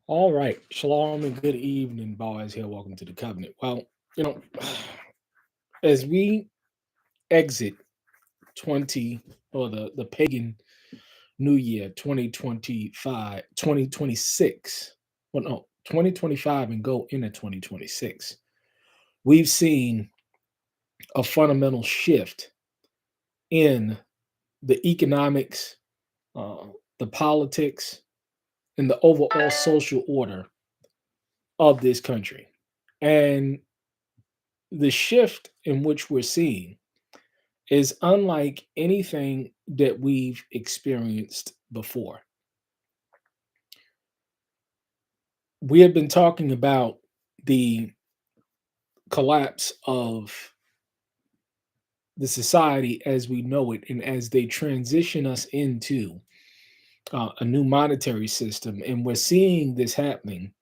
All right. Shalom and good evening, boys. Here, welcome to the covenant. Well, you know, as we exit 20 or the pagan new year 2025, 2026. Well, no, 2025 and go into 2026, we've seen a fundamental shift in the economics, uh, the politics, and the overall social order of this country. And the shift in which we're seeing is unlike anything that we've experienced before. We have been talking about the collapse of the society as we know it and as they transition us into a new monetary system. And we're seeing this happening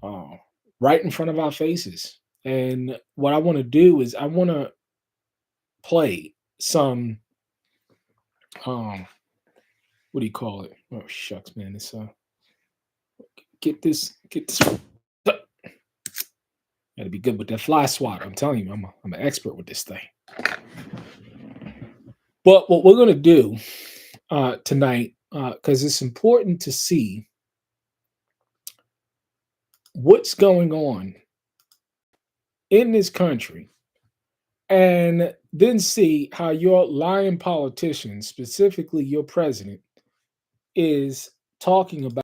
uh, right in front of our faces. And what I want to do is I want to play some, um, what do you call it? Oh, shucks, man. It's get this. Got to be good with that fly swatter. I'm telling you, I'm an expert with this thing. But what we're going to do tonight, because it's important to see what's going on in this country and then see how your lying politician, specifically your president, is talking about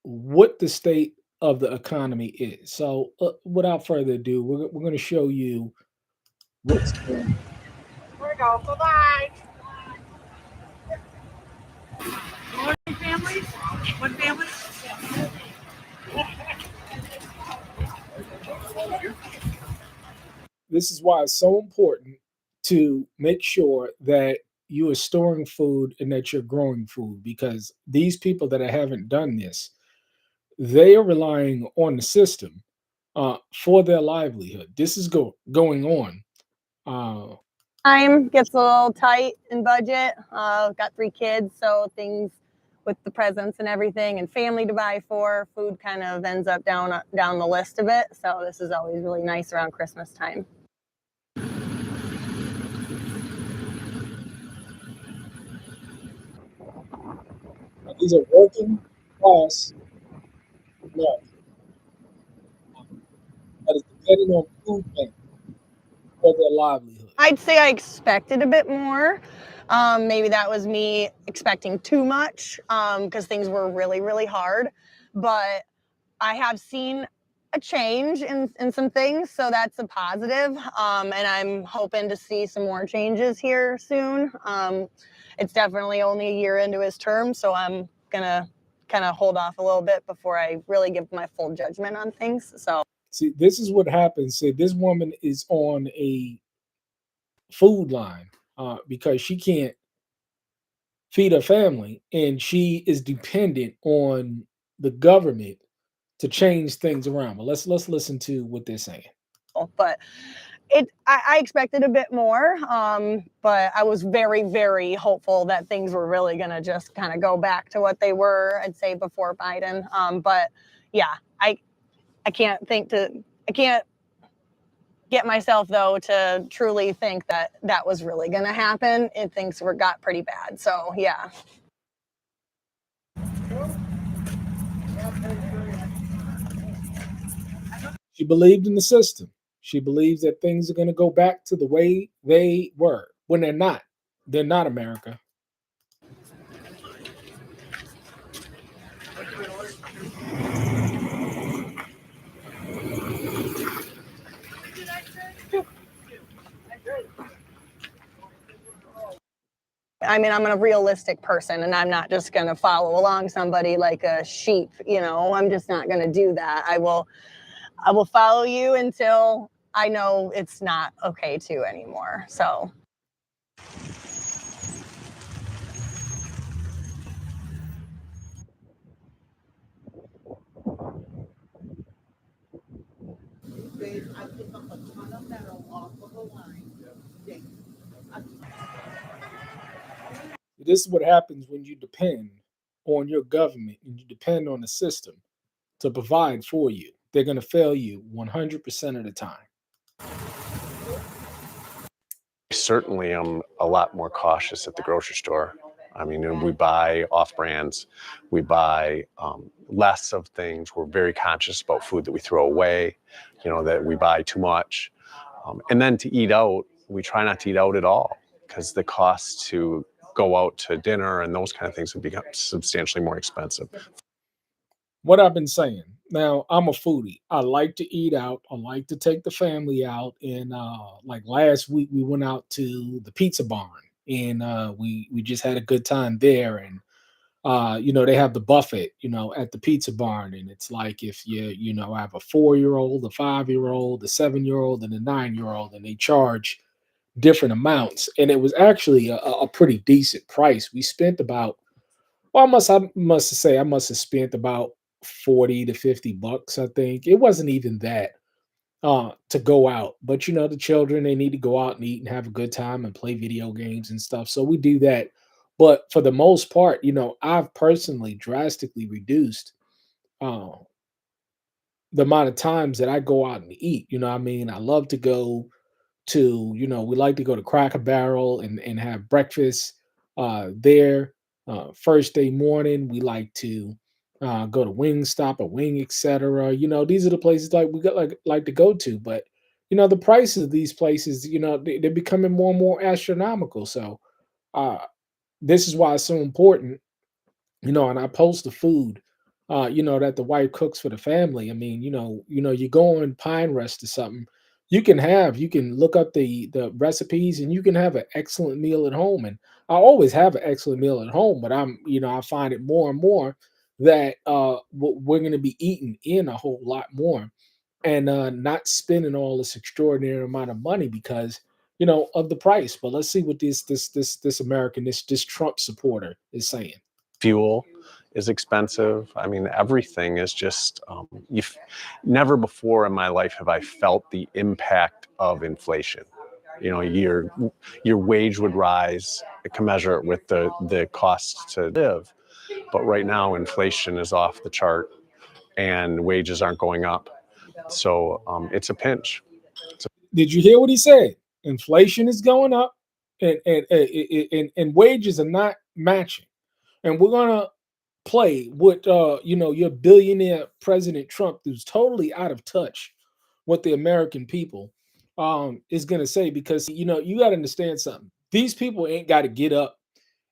what the state of the economy is. So, without further ado, we're going to show you what's going Here we go. Bye bye. One family? One family? This is why it's so important to make sure that you are storing food and that you're growing food because these people that haven't done this, they are relying on the system for their livelihood. This is going on. Uh, Time gets a little tight in budget. Got 3 kids, so things with the presents and everything, and family to buy for. Food kind of ends up down the list of it. So this is always really nice around Christmas time. these are working class Americans that is depending on food bank for their livelihood. I'd say I expected a bit more. Maybe that was me expecting too much because things were really, really hard. But I have seen a change in some things, so that's a positive. And I'm hoping to see some more changes here soon. It's definitely only a year into his term, so I'm gonna kind of hold off a little bit before I really give my full judgment on things. So See, this is what happens. See, this woman is on a food line because she can't feed her family and she is dependent on the government to change things around. But let's listen to what they're saying. but I expected a bit more, but I was very, very hopeful that things were really going to just kind of go back to what they were, I'd say, before Biden. But yeah, I can't I can't get myself though to truly think that that was really going to happen. And things got pretty bad. So yeah. She believed in the system. She believes that things are going to go back to the way they were when they're not. They're not America. I mean, I'm a realistic person and I'm not just going to follow along somebody like a sheep, I'm just not going to do that. I will follow you until I know it's not okay to anymore. So I pick up a ton of metal off of the line. This is what happens when you depend on your government and you depend on the system. to provide for you. They're going to fail you 100% of the time. Certainly, I'm a lot more cautious at the grocery store. I mean, we buy off brands, we buy less of things. We're very conscious about food that we throw away, that we buy too much. And then to eat out, we try not to eat out at all because the cost to go out to dinner and those kind of things would become substantially more expensive. What I've been saying. Now, I'm a foodie. I like to eat out. I like to take the family out. And like last week, we went out to the Pizza Barn, and we just had a good time there. And they have the buffet, at the Pizza Barn, and it's like if you have a 4-year-old, a 5-year-old, a 7-year-old, and a 9-year-old, and they charge different amounts, and it was actually a pretty decent price. We spent about, well, I must have spent about 40 to $50. I think it wasn't even that to go out, but the children, they need to go out and eat and have a good time and play video games and stuff. So we do that. But for the most part, I've personally drastically reduced uh, the amount of times that I go out and eat. I mean, I love to go to, we like to go to Cracker Barrel and have breakfast there. First day morning, we like to go to Wingstop or Wing, etc. These are the places like we got like to go to. But the prices of these places, they're becoming more and more astronomical. So uh, this is why it's so important, and I post the food, that the wife cooks for the family. I mean, you go on Pine Rest or something, you can look up the recipes and you can have an excellent meal at home. And I always have an excellent meal at home, but I find it more and more that we're going to be eating in a whole lot more and not spending all this extraordinary amount of money because of the price. But let's see what this American, this Trump supporter is saying. Fuel is expensive. I mean, everything is just, never before in my life have I felt the impact of inflation. Your wage would rise, it can measure it with the cost to live. But right now, inflation is off the chart and wages aren't going up. So it's a pinch. Did you hear what he said? Inflation is going up, and wages are not matching. And we're gonna play with your billionaire President Trump, who's totally out of touch with the American people, is gonna say, because you got to understand something. These people ain't got to get up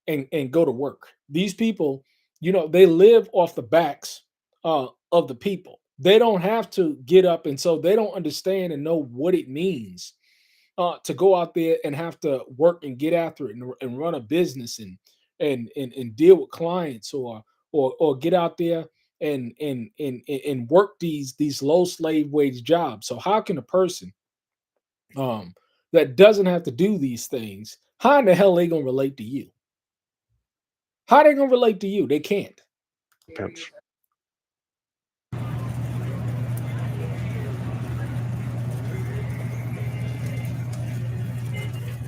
and go to work. These people, they live off the backs of the people. They don't have to get up, and so they don't understand and know what it means to go out there and have to work and get after it and run a business and deal with clients or get out there and work these low slave wage jobs. So how can a person that doesn't have to do these things, how in the hell are they gonna relate to you? How are they gonna relate to you? They can't. Pinch.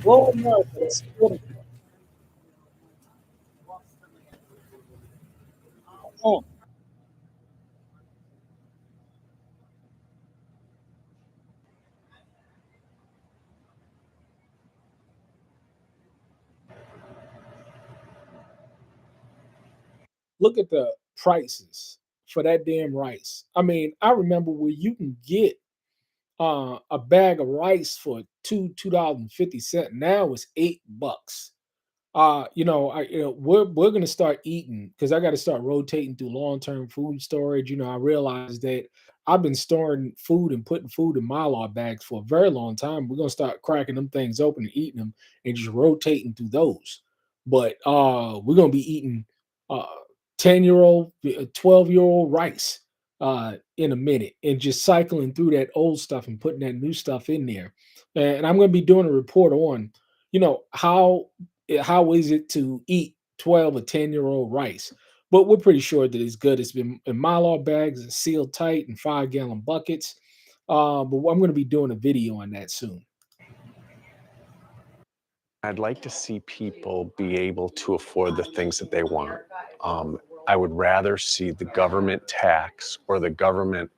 Well, no, it's oh, look at the prices for that damn rice. I mean, I remember where you can get a bag of rice for $2.50. Now it's $8. We're gonna start eating because I got to start rotating through long-term food storage. I realized that I've been storing food and putting food in Mylar bags for a very long time. We're gonna start cracking them things open and eating them and just rotating through those. But we're gonna be eating uh 10-year-old, 12-year-old rice in a minute and just cycling through that old stuff and putting that new stuff in there. And I'm gonna be doing a report on, how is it to eat 12 or 10-year-old rice? But we're pretty sure that it's good. It's been in Mylar bags and sealed tight in 5-gallon buckets. But I'm going to be doing a video on that soon. I'd like to see people be able to afford the things that they want. I would rather see the government tax or the government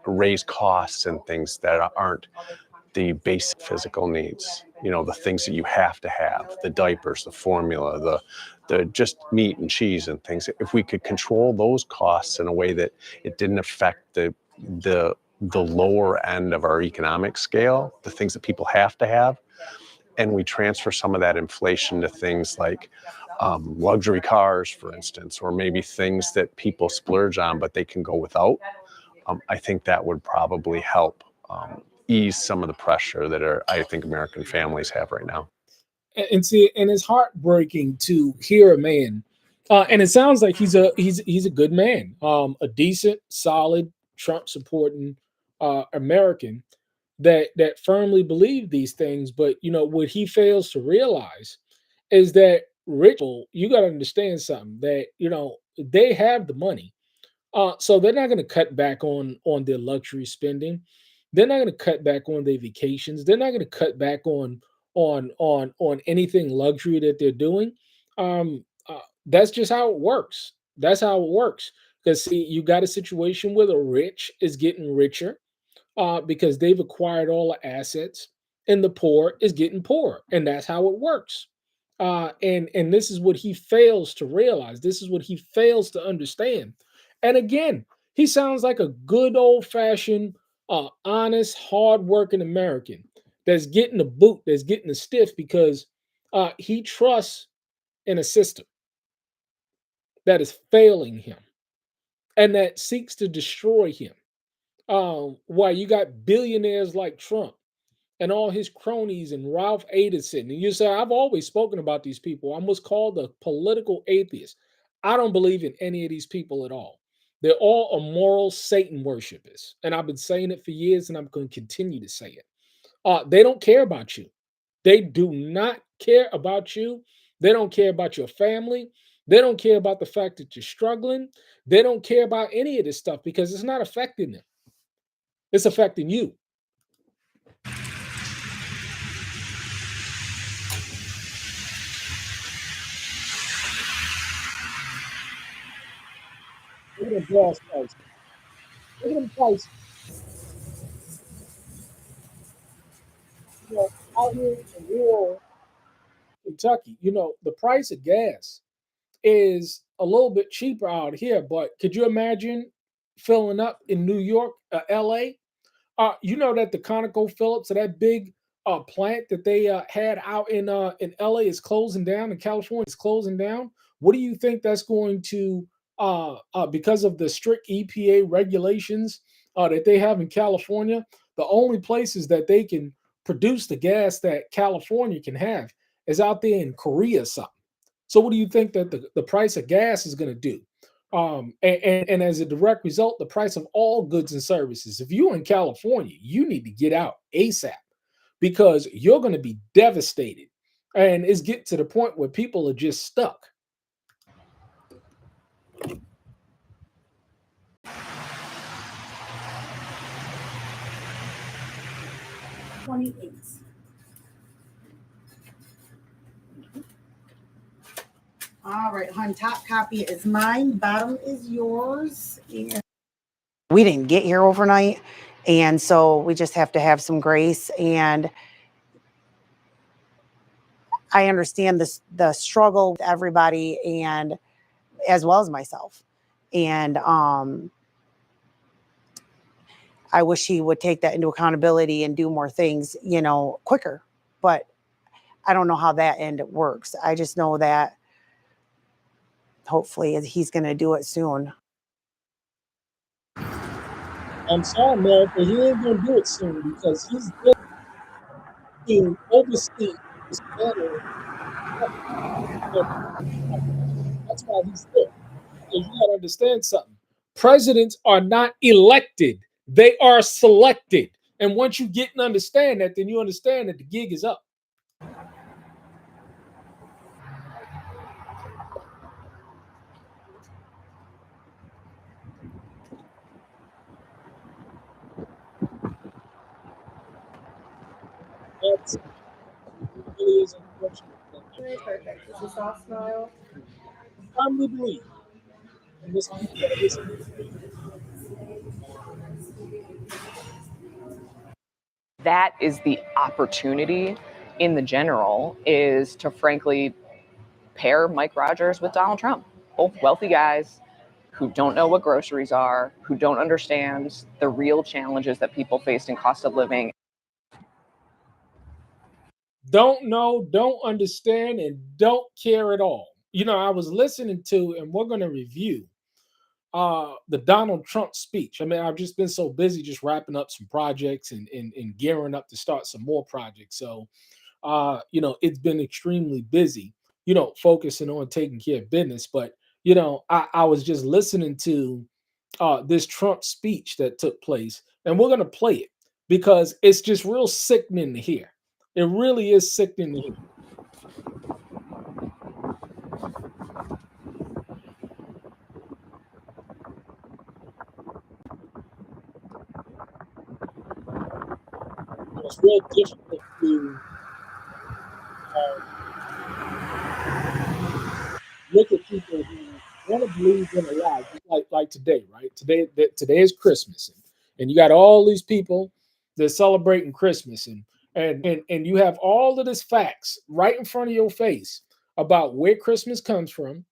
raise costs and things that aren't the basic physical needs. You know, the things that you have to have, the diapers, the formula, the just meat and cheese and things. If we could control those costs in a way that it didn't affect the lower end of our economic scale, the things that people have to have, and we transfer some of that inflation to things like luxury cars, for instance, or maybe things that people splurge on but they can go without, I think that would probably help ease some of the pressure that I think American families have right now. And see, and it's heartbreaking to hear a man, and it sounds like he's a good man, a decent, solid, Trump supporting American that firmly believe these things. But you know what he fails to realize is that rich people, you got to understand something, that you know they have the money, so they're not going to cut back on their luxury spending. They're not going to cut back on their vacations. They're not going to cut back on anything luxury that they're doing. That's just how it works. That's how it works. Because see, you got a situation where the rich is getting richer because they've acquired all the assets, and the poor is getting poorer, and that's how it works. And this is what he fails to realize. This is what he fails to understand. And again, he sounds like a good old fashioned, honest, hardworking American that's getting the boot, that's getting the stiff because he trusts in a system that is failing him and that seeks to destroy him. Why you got billionaires like Trump and all his cronies and Ralph Adelson. And you say, I've always spoken about these people. I'm what's called a political atheist. I don't believe in any of these people at all. They're all immoral Satan worshipers. And I've been saying it for years, and I'm going to continue to say it. They don't care about you. They do not care about you. They don't care about your family. They don't care about the fact that you're struggling. They don't care about any of this stuff because it's not affecting them. It's affecting you. Look at the gas prices. Look at them prices. You know, out here in rural Kentucky, you know, the price of gas is a little bit cheaper out here. But could you imagine filling up in New York, LA? You know that the ConocoPhillips, so that big plant that they had out in LA is closing down, and California is closing down. What do you think that's going to because of the strict EPA regulations that they have in California? The only places that they can produce the gas that California can have is out there in Korea, or something. So, what do you think that the price of gas is going to do? And as a direct result, the price of all goods and services. If you're in California, you need to get out ASAP because you're going to be devastated. And it's getting to the point where people are just stuck. All right, hon, top copy is mine, bottom is yours. And We didn't get here overnight, and so we just have to have some grace. And I understand the struggle with everybody, and as well as myself. And I wish he would take that into accountability and do more things, you know, quicker. But I don't know how that end works. I just know that hopefully he's going to do it soon. I'm sorry, man, but he ain't going to do it soon because he's going to oversee this matter. That's why he's there. Because you got to understand something. Presidents are not elected, they are selected. And once you get and understand that, then you understand that the gig is up. That's it really is unfortunate. perfect. Is this all smile? firmly believe, and this people that listen to me, That is the opportunity in the general, is to frankly pair Mike Rogers with Donald Trump. Both wealthy guys who don't know what groceries are, who don't understand the real challenges that people face in cost of living. don't know, don't understand, and don't care at all. You know, I was listening to, and we're going to review the Donald Trump speech. I mean, I've just been so busy just wrapping up some projects and gearing up to start some more projects. So you know, it's been extremely busy, you know, focusing on taking care of business. But, you know, I was just listening to this Trump speech that took place, and we're going to play it because it's just real sickening to hear. It really is sickening to hear. It's real difficult to look at people who want to believe in a lie, just like today, right? Today is Christmas, and you got all these people that celebrating Christmas, and you have all of this facts right in front of your face about where Christmas comes from,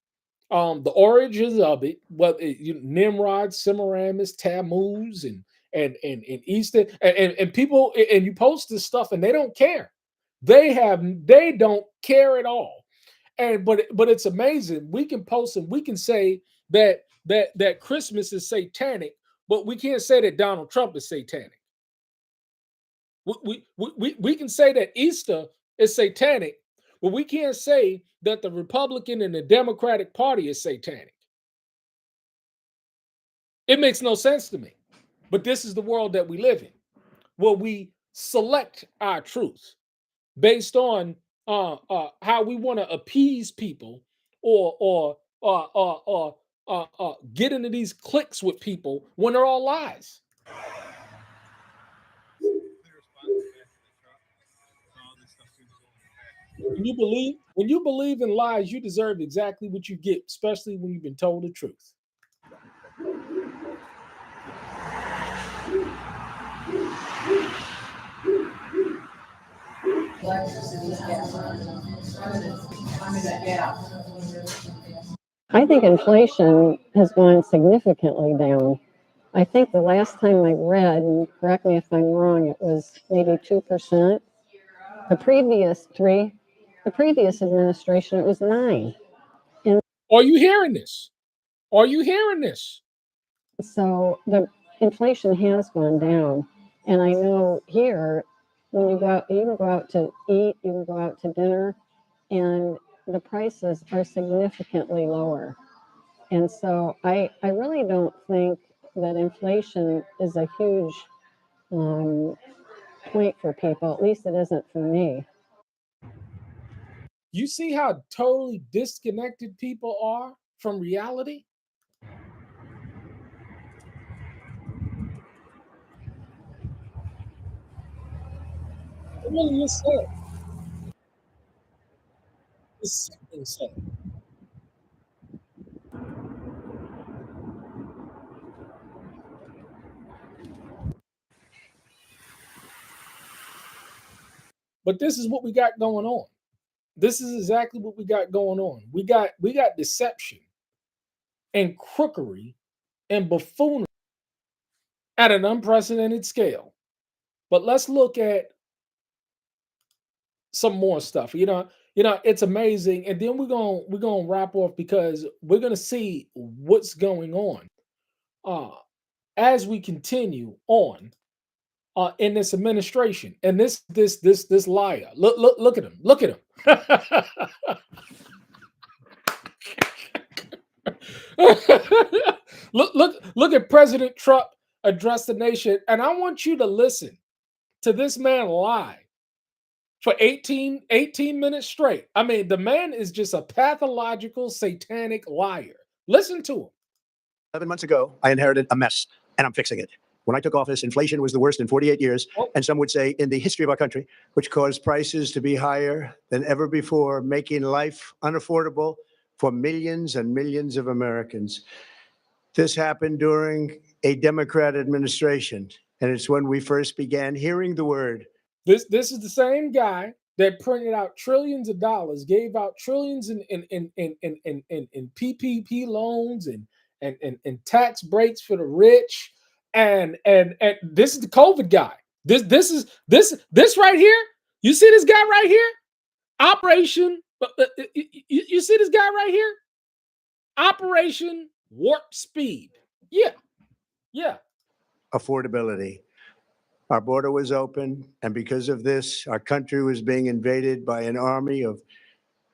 the origins of it, Nimrod, Semiramis, Tammuz, and Easter, and people, and you post this stuff, and they don't care. They don't care at all. And but it's amazing. We can post and we can say that Christmas is satanic, but we can't say that Donald Trump is satanic. We can say that Easter is satanic, but we can't say that the Republican and the Democratic Party is satanic. It makes no sense to me. But this is the world that we live in, where we select our truth based on how we want to appease people or get into these cliques with people when they're all lies. When you believe in lies, you deserve exactly what you get, especially when you've been told the truth. I think inflation has gone significantly down. I think the last time I read, and correct me if I'm wrong, it was maybe 2%. The previous administration, it was 9. And Are you hearing this? Are you hearing this? so the inflation has gone down. And I know here, when you go out, you can go out to eat, you can go out to dinner, and the prices are significantly lower. And so I really don't think that inflation is a huge point for people. At least it isn't for me. You see how totally disconnected people are from reality? It really is sad. It's something sad. But this is what we got going on. This is exactly what we got going on. We got deception and crookery and buffoonery at an unprecedented scale. But let's look at some more stuff. It's amazing. And then we're gonna wrap off because we're gonna see what's going on as we continue on in this administration. And this liar. Look at him. Look at him. look at President Trump address the nation. And I want you to listen to this man lie for 18 minutes straight. I mean, the man is just a pathological, satanic liar. Listen to him. 11 months ago, I inherited a mess, and I'm fixing it. When I took office, inflation was the worst in 48 years, and some would say in the history of our country, which caused prices to be higher than ever before, making life unaffordable for millions and millions of Americans. This happened during a Democrat administration, and it's when we first began hearing the word. This is the same guy that printed out trillions of dollars, gave out trillions in PPP loans and tax breaks for the rich, and this is the COVID guy. This right here. You see this guy right here? Operation. You see this guy right here? Operation Warp Speed. Yeah. Affordability. Our border was open, and because of this, our country was being invaded by an army of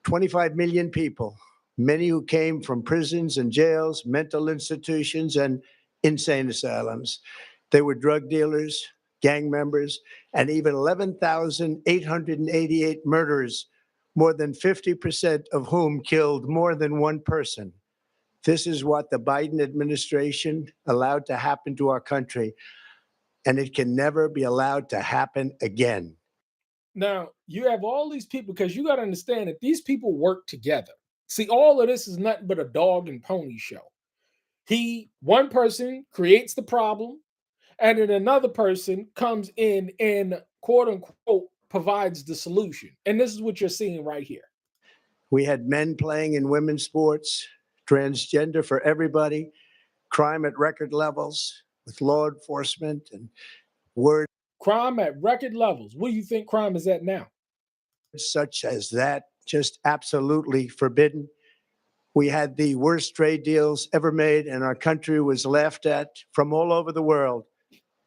25 million people, many who came from prisons and jails, mental institutions, and insane asylums. They were drug dealers, gang members, and even 11,888 murderers, more than 50% of whom killed more than one person. This is what the Biden administration allowed to happen to our country, and it can never be allowed to happen again. Now, you have all these people, because you got to understand that these people work together. See, all of this is nothing but a dog and pony show. One person creates the problem, and then another person comes in and quote unquote provides the solution. And this is what you're seeing right here. We had men playing in women's sports, transgender for everybody, crime at record levels with law enforcement and words Crime at record levels. What do you think crime is at now? such as that just absolutely forbidden. We had the worst trade deals ever made, and our country was laughed at from all over the world,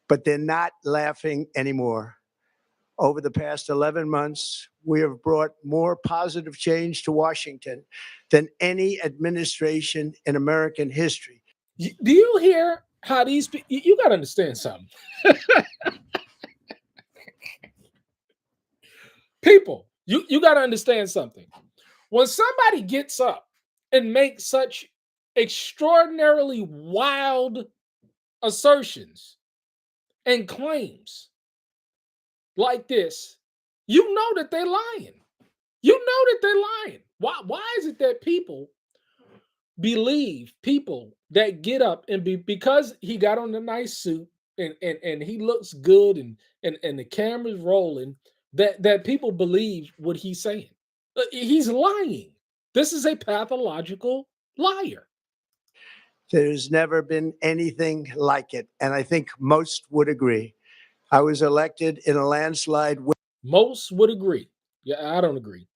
but they're not laughing anymore. Over the past 11 months, we have brought more positive change to Washington than any administration in American history. Do you hear how these people, you got to understand something. People, you got to understand something. When somebody gets up and makes such extraordinarily wild assertions and claims like this, you know that they're lying. You know that they're lying. Why is it that people believe people that get up and because he got on a nice suit and he looks good and the camera's rolling, that people believe what he's saying? He's lying. This is a pathological liar. There's never been anything like it, and I think most would agree. I was elected in a landslide, Most would agree. Yeah, I don't agree.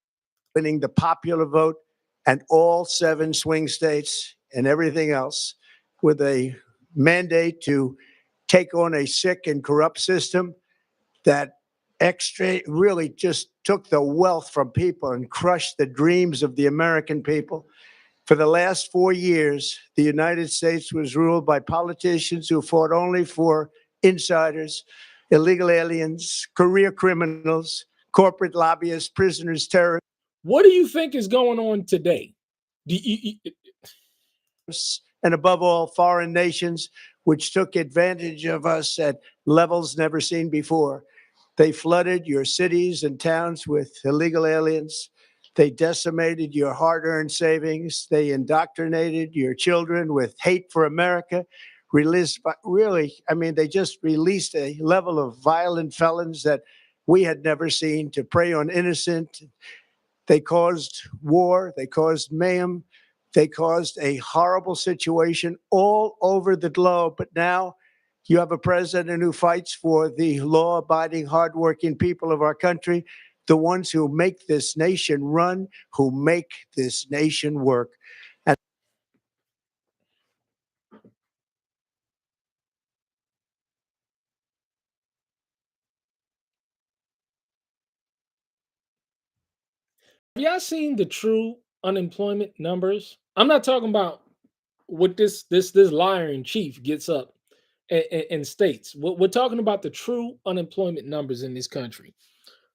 winning the popular vote and all 7 swing states and everything else, with a mandate to take on a sick and corrupt system that really just took the wealth from people and crushed the dreams of the American people. For the last 4 years, the United States was ruled by politicians who fought only for insiders, illegal aliens, career criminals, corporate lobbyists, prisoners, terrorists, What do you think is going on today? and above all, foreign nations, which took advantage of us at levels never seen before. They flooded your cities and towns with illegal aliens. They decimated your hard-earned savings. They indoctrinated your children with hate for America. They just released a level of violent felons that we had never seen to prey on innocent. They caused war. They caused mayhem. They caused a horrible situation all over the globe. But now you have a president who fights for the law-abiding, hardworking people of our country, the ones who make this nation run, who make this nation work. And Have y'all seen the true unemployment numbers? I'm not talking about what this liar in chief gets up and states. We're talking about the true unemployment numbers in this country.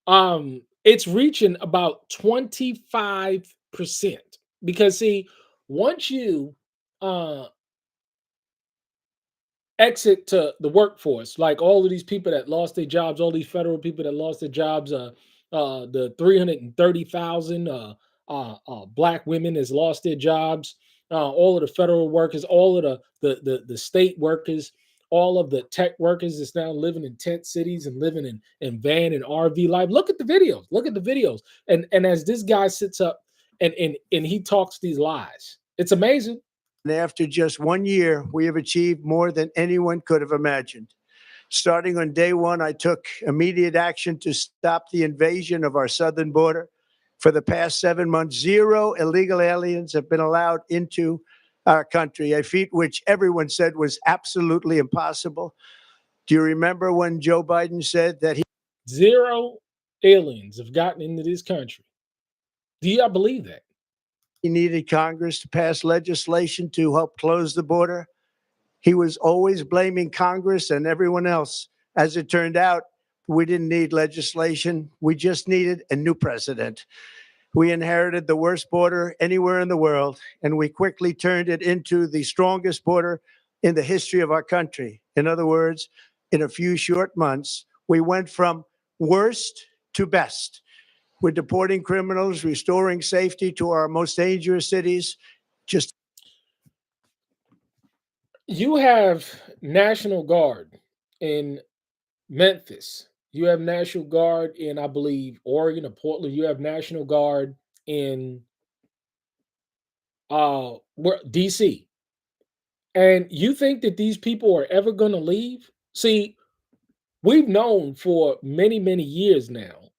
It's reaching about 25%. Because see, once you exit to the workforce, like all of these people that lost their jobs, all these federal people that lost their jobs, the 330,000 black women has lost their jobs. All of the federal workers, all of the state workers, all of the tech workers that's now living in tent cities and living in van and RV life. Look at the videos. Look at the videos. And as this guy sits up and he talks these lies, it's amazing. And after just 1 year, we have achieved more than anyone could have imagined. Starting on day one, I took immediate action to stop the invasion of our southern border. For the past 7 months, 0 illegal aliens have been allowed into our country, a feat which everyone said was absolutely impossible. Do you remember when Joe Biden said that 0 aliens have gotten into this country? Do y'all believe that? he needed Congress to pass legislation to help close the border? He was always blaming Congress and everyone else. As it turned out, we didn't need legislation. We just needed a new president. We inherited the worst border anywhere in the world, and we quickly turned it into the strongest border in the history of our country. In other words, in a few short months, we went from worst to best. We're deporting criminals, restoring safety to our most dangerous cities. Just You have National Guard in Memphis. You have National Guard in, I believe, Oregon or Portland. You have National Guard in DC. And you think that these people are ever going to leave? See, we've known for many, many years now,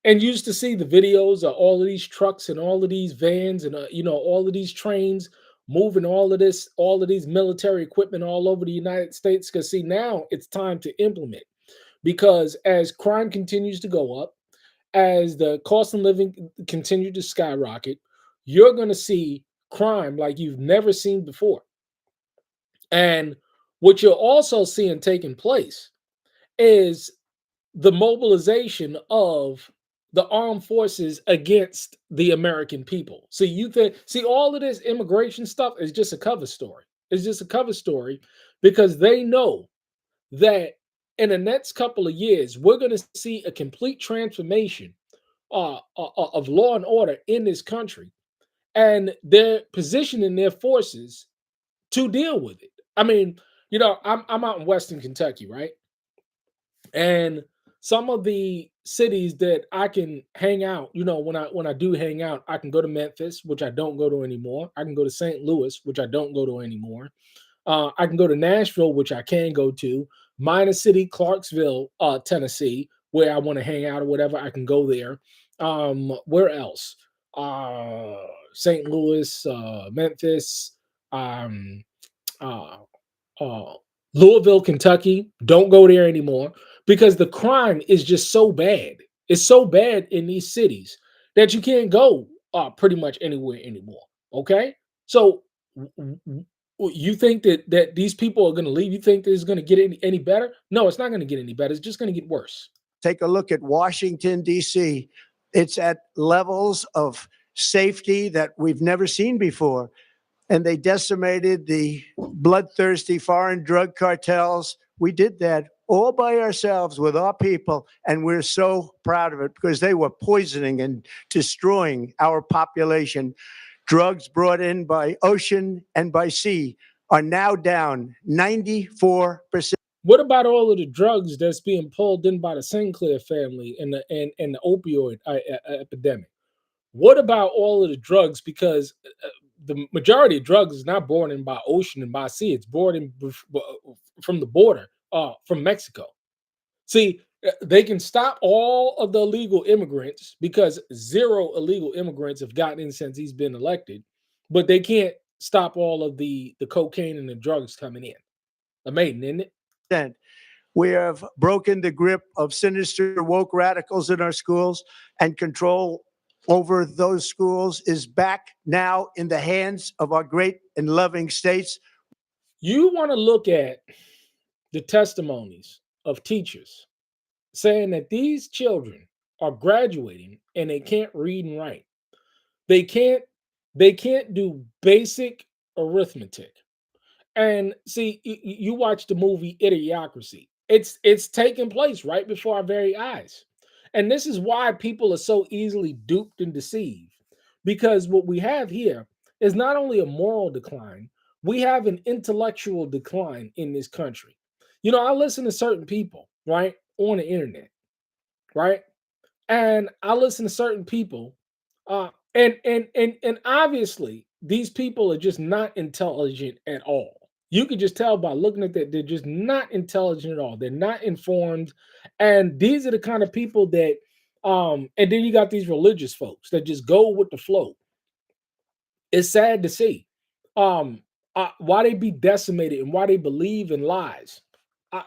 and used to see the videos of all of these trucks and all of these vans and all of these trains moving all of these military equipment all over the United States. Because see, now it's time to implement, because as crime continues to go up, as the cost of living continue to skyrocket, you're going to see crime like you've never seen before. And what you're also seeing taking place is the mobilization of the armed forces against the American people. See, all of this immigration stuff is just a cover story. It's just a cover story because they know that in the next couple of years, we're going to see a complete transformation of law and order in this country, and they're positioning their forces to deal with it. I mean, I'm out in Western Kentucky, right? And some of the cities that I can hang out, when I do hang out, I can go to Memphis, which I don't go to anymore. I can go to St. Louis, which I don't go to anymore. I can go to Nashville, which I can go to. Minor City, Clarksville, Tennessee, where I want to hang out or whatever, I can go there. Where else? St. Louis, Memphis, uh, Louisville, Kentucky. Don't go there anymore because the crime is just so bad. It's so bad in these cities that you can't go pretty much anywhere anymore. Okay, so you think that these people are going to leave? You think this is going to get any better? No, it's not going to get any better. It's just going to get worse. take a look at Washington, D.C. It's at levels of safety that we've never seen before. And they decimated the bloodthirsty foreign drug cartels. We did that all by ourselves with our people. And we're so proud of it because they were poisoning and destroying our population. Drugs brought in by ocean and by sea are now down 94%. What about all of the drugs that's being pulled in by the Sinclair family and the opioid epidemic? What about all of the drugs? Because the majority of drugs is not brought in by ocean and by sea. It's brought in from the border, from Mexico. See, they can stop all of the illegal immigrants because 0 illegal immigrants have gotten in since he's been elected, but they can't stop all of the cocaine and the drugs coming in. Amazing, isn't it? We have broken the grip of sinister woke radicals in our schools, and control over those schools is back now in the hands of our great and loving states. You want to look at the testimonies of teachers saying that these children are graduating and they can't read and write. They can't do basic arithmetic. And see, you watch the movie Idiocracy. It's taking place right before our very eyes. And this is why people are so easily duped and deceived. Because what we have here is not only a moral decline, we have an intellectual decline in this country. You know, I listen to certain people, right, on the internet, right? And I listen to certain people, and obviously these people are just not intelligent at all. You could just tell by looking at that they're just not intelligent at all. They're not informed, and these are the kind of people that, and then you got these religious folks that just go with the flow. It's sad to see, why they be decimated and why they believe in lies.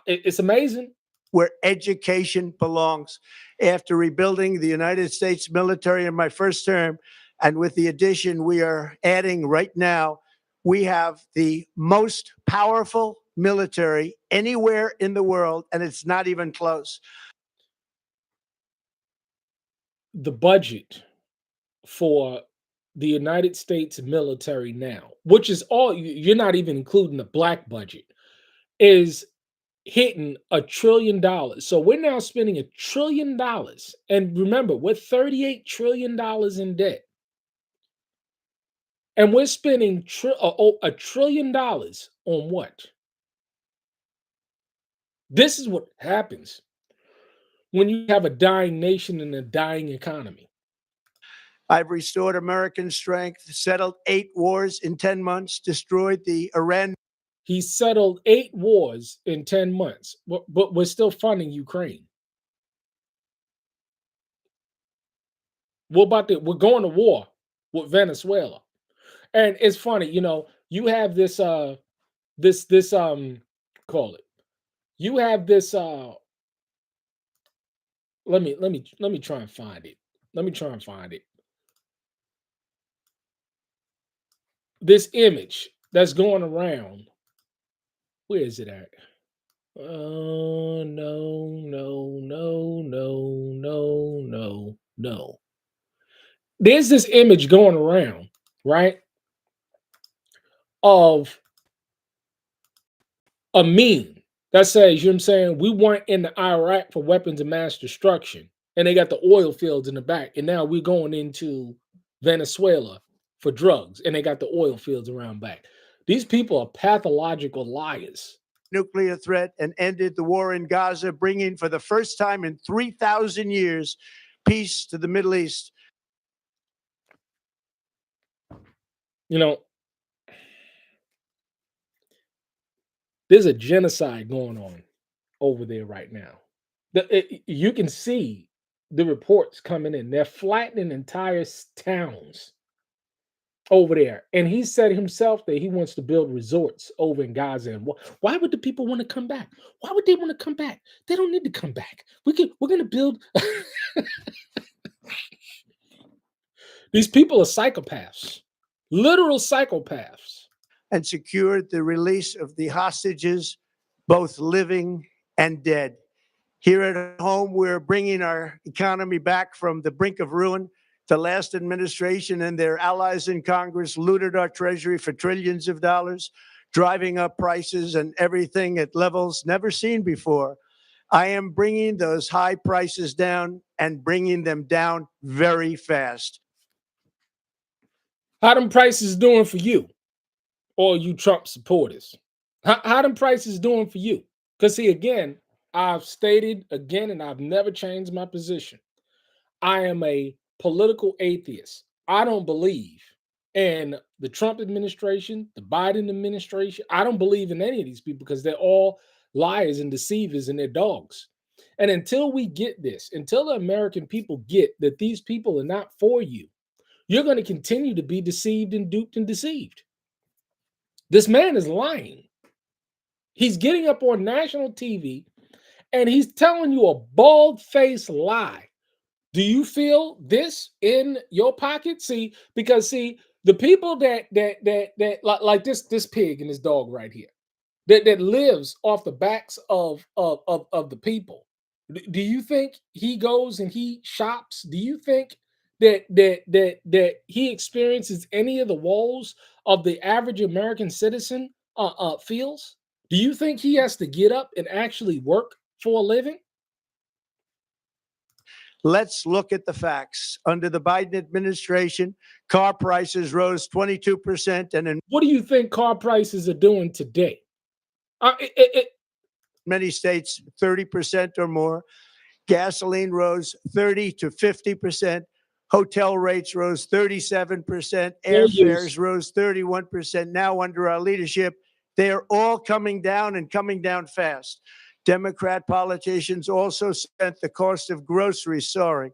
It's amazing. Where education belongs. After rebuilding the United States military in my first term, and with the addition we are adding right now, we have the most powerful military anywhere in the world, and it's not even close. The budget for the United States military now, which is all, you're not even including the black budget, is hitting $1 trillion. So we're now spending $1 trillion. And remember, we're $38 trillion in debt. And we're spending $1 trillion on what? This is what happens when you have a dying nation and a dying economy. I've restored American strength, settled 8 wars in 10 months, destroyed the Iran. He settled 8 wars in 10 months, but we're still funding Ukraine. We're going to war with Venezuela. And it's funny, you know, you have this call it. You have this let me try and find it. Let me try and find it. This image that's going around. Where is it at? Oh, no. There's this image going around, right? Of a meme that says, you know what I'm saying, we weren't in the Iraq for weapons of mass destruction. And they got the oil fields in the back. And now we're going into Venezuela for drugs. And they got the oil fields around back. These people are pathological liars. Nuclear threat and ended the war in Gaza, bringing for the first time in 3,000 years peace to the Middle East. You know, there's a genocide going on over there right now. You can see the reports coming in. They're flattening entire towns over there. And he said himself that he wants to build resorts over in Gaza. And why would the people want to come back? Why would they want to come back? They don't need to come back. We're going to build. These people are psychopaths, literal psychopaths. And secured the release of the hostages, both living and dead. Here at home, we're bringing our economy back from the brink of ruin. The last administration and their allies in Congress looted our treasury for trillions of dollars, driving up prices and everything at levels never seen before. I am bringing those high prices down and bringing them down very fast. How them prices doing for you? Or you Trump supporters? How them prices doing for you? Because see, again, I've stated again, and I've never changed my position. I am a political atheist. I don't believe in the Trump administration, the Biden administration. I don't believe in any of these people because they're all liars and deceivers and they're dogs. And until we get this, until the American people get that these people are not for you, you're going to continue to be deceived and duped and deceived. This man is lying. He's getting up on national TV and he's telling you a bald-faced lie. Do you feel this in your pocket? See, because see, the people that like this pig and this dog right here, that lives off the backs of the people. Do you think he goes and he shops? Do you think that he experiences any of the woes of the average American citizen feels? Do you think he has to get up and actually work for a living? Let's look at the facts. Under the Biden administration, car prices rose 22%, and in What do you think car prices are doing today? many states, 30% or more. Gasoline rose 30 to 50%. Hotel rates rose 37%. Airfares rose 31%. Now, under our leadership, they are all coming down and coming down fast. Democrat politicians also spent the cost of groceries soaring,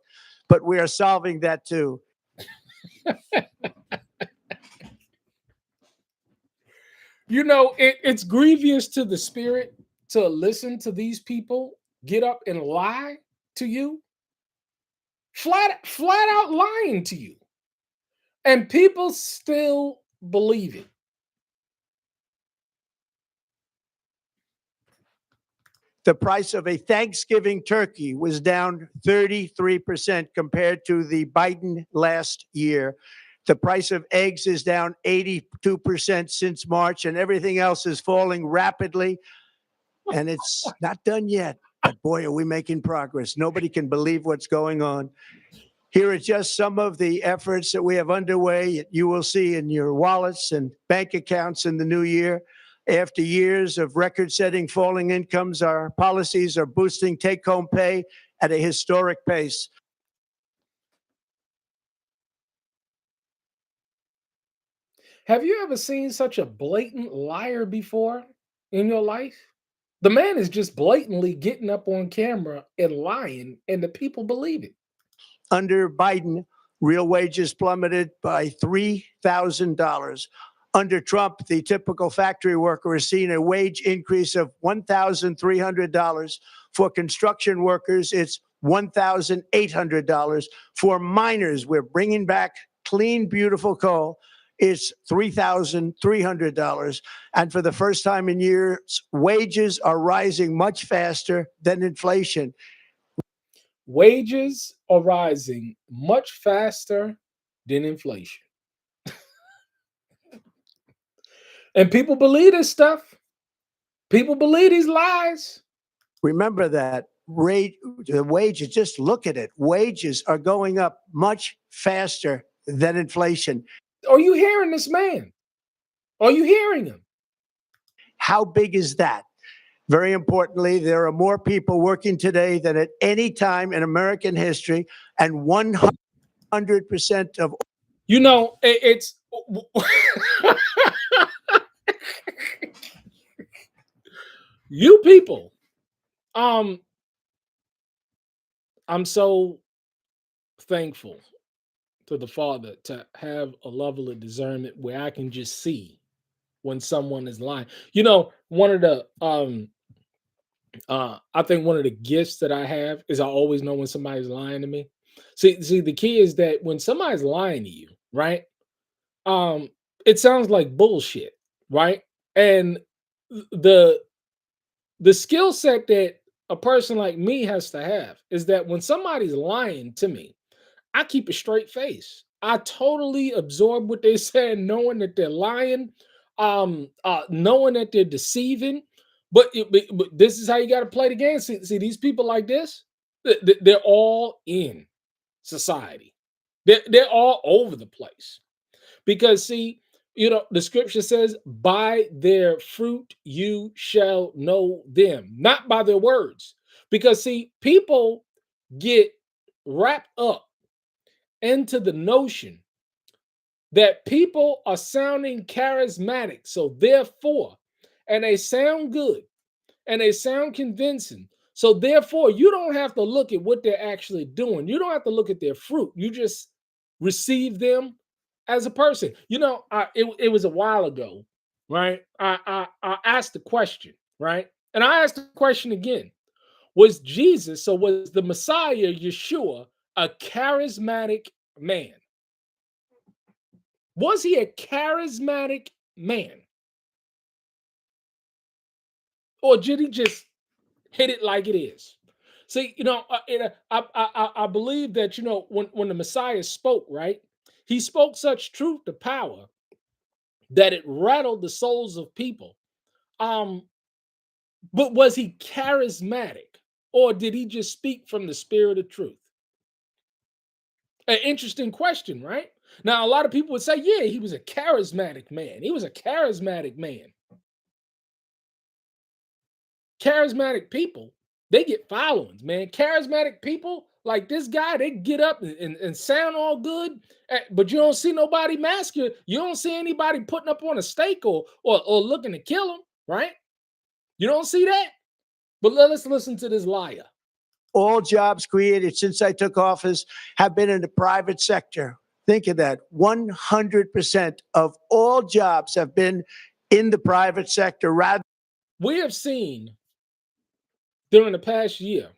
but we are solving that too. You know, it's grievous to the spirit to listen to these people get up and lie to you, flat out lying to you, and people still believe it. The price of a Thanksgiving turkey was down 33% compared to the Biden last year. The price of eggs is down 82% since March, and everything else is falling rapidly. And it's not done yet. But boy, are we making progress. Nobody can believe what's going on. Here are just some of the efforts that we have underway. You will see in your wallets and bank accounts in the new year. After years of record-setting falling incomes, our policies are boosting take-home pay at a historic pace. Have you ever seen such a blatant liar before in your life? The man is just blatantly getting up on camera and lying, and the people believe it. Under Biden, real wages plummeted by $3,000. Under Trump, the typical factory worker has seen a wage increase of $1,300. For construction workers, it's $1,800. For miners, we're bringing back clean, beautiful coal. It's $3,300. And for the first time in years, wages are rising much faster than inflation. Wages are rising much faster than inflation. And people believe this stuff. People believe these lies. Remember that the wages, just look at it. Wages are going up much faster than inflation. Are you hearing this man? Are you hearing him? How big is that? Very importantly, there are more people working today than at any time in American history, and 100% of. You know, it's. You people, I'm so thankful to the Father to have a level of discernment where I can just see when someone is lying. You know, one of the I think one of the gifts that I have is I always know when somebody's lying to me. See, the key is that when somebody's lying to you, right? It sounds like bullshit, right? And the skill set that a person like me has to have is that when somebody's lying to me, I keep a straight face. I totally absorb what they say, knowing that they're lying, knowing that they're deceiving. But this is how you got to play the game. See, these people like this, they're all in society. They're all over the place. Because see, you know, the scripture says, by their fruit you shall know them, not by their words. Because see, people get wrapped up into the notion that people are sounding charismatic. So therefore, and they sound good and they sound convincing. So therefore, you don't have to look at what they're actually doing. You don't have to look at their fruit. You just receive them as a person. You know, it was a while ago, right? I asked the question, right? And I asked the question again. Was Jesus, so was the Messiah, Yeshua, a charismatic man? Was he a charismatic man? Or did he just hit it like it is? See, you know, I believe that, you know, when the Messiah spoke, right? He spoke such truth to power that it rattled the souls of people. But was he charismatic, or did he just speak from the spirit of truth? An interesting question, right? Now, a lot of people would say, yeah, he was a charismatic man. He was a charismatic man. Charismatic people, they get followings, man. Charismatic people like this guy, they get up and sound all good, but you don't see nobody masculine. You don't see anybody putting up on a stake or looking to kill him, right? You don't see that? But let's listen to this liar. All jobs created since I took office have been in the private sector. Think of that. 100% of all jobs have been in the private sector. We have seen during the past year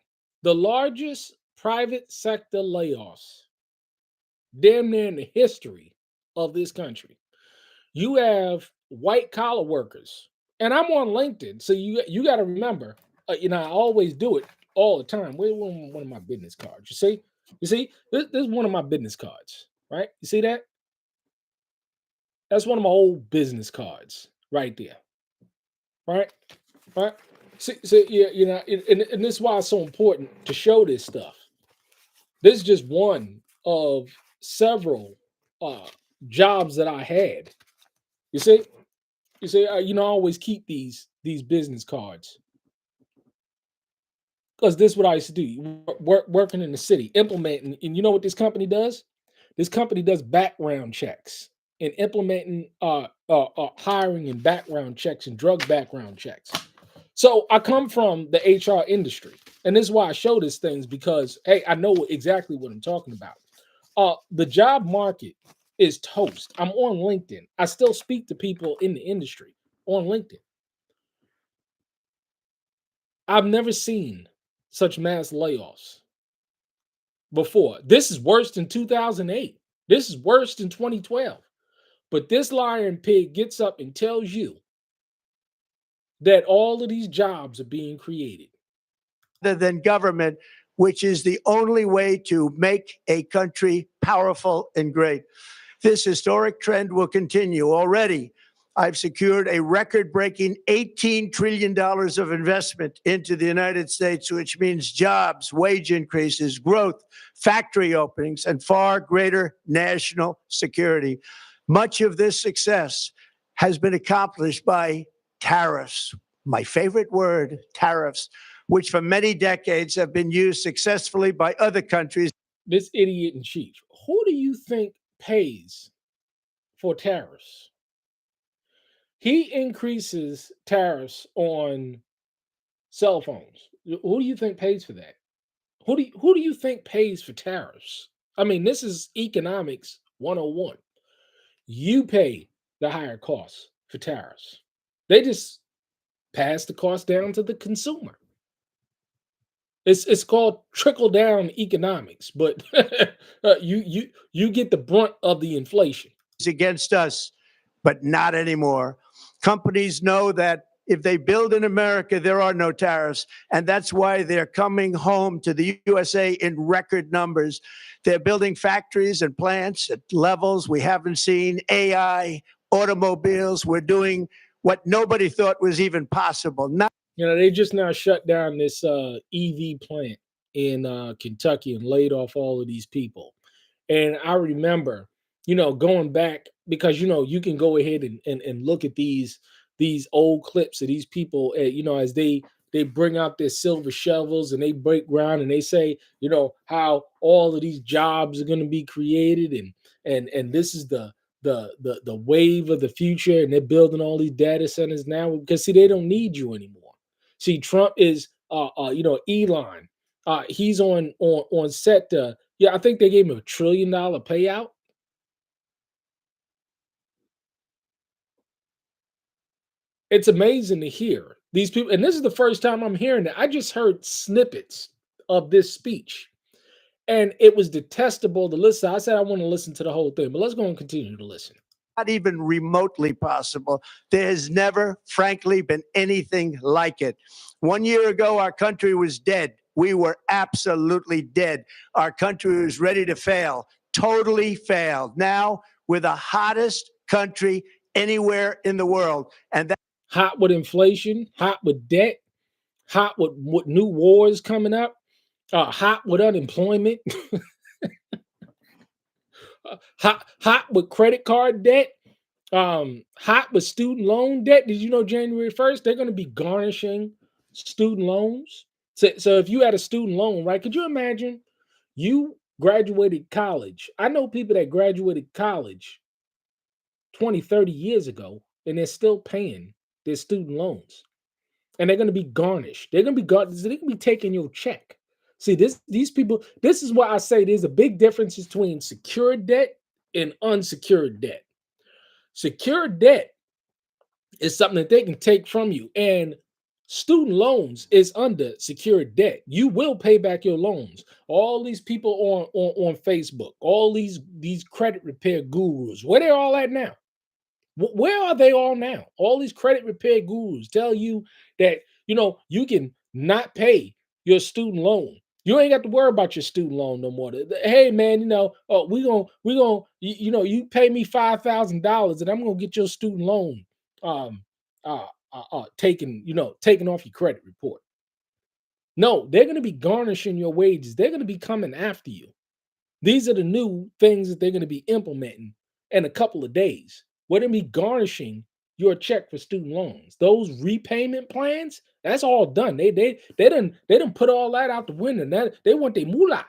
the largest private sector layoffs damn near in the history of this country. You have white collar workers, and I'm on LinkedIn, so you got to remember, I always do it all the time. Where's one of my business cards? You see, this is one of my business cards, right? You see that? That's one of my old business cards right there, right? Right? See, yeah, and this is why it's so important to show this stuff. This is just one of several jobs that I had. You see, I always keep these business cards because this is what I used to do. Working in the city, implementing, and you know what this company does? This company does background checks and implementing hiring and background checks and drug background checks. So I come from the HR industry, and this is why I show these things because, hey, I know exactly what I'm talking about. The job market is toast. I'm on LinkedIn. I still speak to people in the industry on LinkedIn. I've never seen such mass layoffs before. This is worse than 2008. This is worse than 2012. But this lying pig gets up and tells you that all of these jobs are being created. Rather than government, which is the only way to make a country powerful and great. This historic trend will continue. Already, I've secured a record-breaking $18 trillion of investment into the United States, which means jobs, wage increases, growth, factory openings, and far greater national security. Much of this success has been accomplished by tariffs. My favorite word, tariffs, which for many decades have been used successfully by other countries. This idiot in chief, who do you think pays for tariffs? He increases tariffs on cell phones. Who do you think pays for that? Who do you think pays for tariffs? I mean, this is economics 101. You pay the higher costs for tariffs. They just pass the cost down to the consumer. It's called trickle down economics, but you get the brunt of the inflation. It's against us, but not anymore. Companies know that if they build in America, there are no tariffs. And that's why they're coming home to the USA in record numbers. They're building factories and plants at levels we haven't seen. AI, automobiles. We're doing what nobody thought was even possible. They just now shut down this EV plant in Kentucky and laid off all of these people. And I remember, going back because, you can go ahead and look at these old clips of these people, as they bring out their silver shovels and they break ground and they say, how all of these jobs are going to be created. And this is the wave of the future. And they're building all these data centers now because, see, they don't need you anymore. See, Trump is, Elon. He's on set to, I think they gave him $1 trillion payout. It's amazing to hear these people. And this is the first time I'm hearing it. I just heard snippets of this speech. And it was detestable to listen. I said I want to listen to the whole thing, but let's go and continue to listen. Not even remotely possible. There has never, frankly, been anything like it. 1 year ago, our country was dead. We were absolutely dead. Our country was ready to fail, totally failed. Now we're the hottest country anywhere in the world. And that hot with inflation, hot with debt, hot with new wars coming up, hot with unemployment. hot with credit card debt, hot with student loan debt. Did you know January 1st they're going to be garnishing student loans? So if you had a student loan, right? Could you imagine you graduated college? I know people that graduated college 20, 30 years ago, and they're still paying their student loans. And they're going to be garnished. They're going to be taking your check. See, these people, this is why I say there's a big difference between secured debt and unsecured debt. Secured debt is something that they can take from you. And student loans is under secured debt. You will pay back your loans. All these people on Facebook, all these credit repair gurus, where they're all at now? Where are they all now? All these credit repair gurus tell you that, you can not pay your student loan. You ain't got to worry about your student loan no more. Hey man, we gonna you pay me $5,000 and I'm gonna get your student loan taken off your credit report. No, they're gonna be garnishing your wages. They're gonna be coming after you. These are the new things that they're gonna be implementing in a couple of days. We're gonna be garnishing your check for student loans. Those repayment plans, that's all done. They done put all that out the window. Now they want their moolah.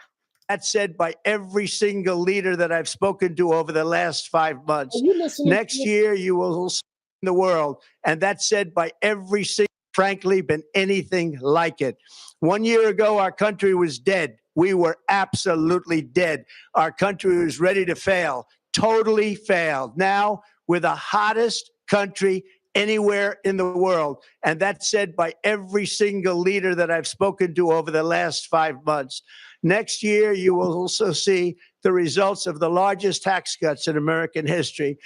That's said by every single leader that I've spoken to over the last 5 months. Are you listening? Next year, you will see the world. And that's said by every single, frankly, been anything like it. 1 year ago, our country was dead. We were absolutely dead. Our country was ready to fail, totally failed. Now, we're the hottest country anywhere in the world. And that's said by every single leader that I've spoken to over the last 5 months. Next year, you will also see the results of the largest tax cuts in American history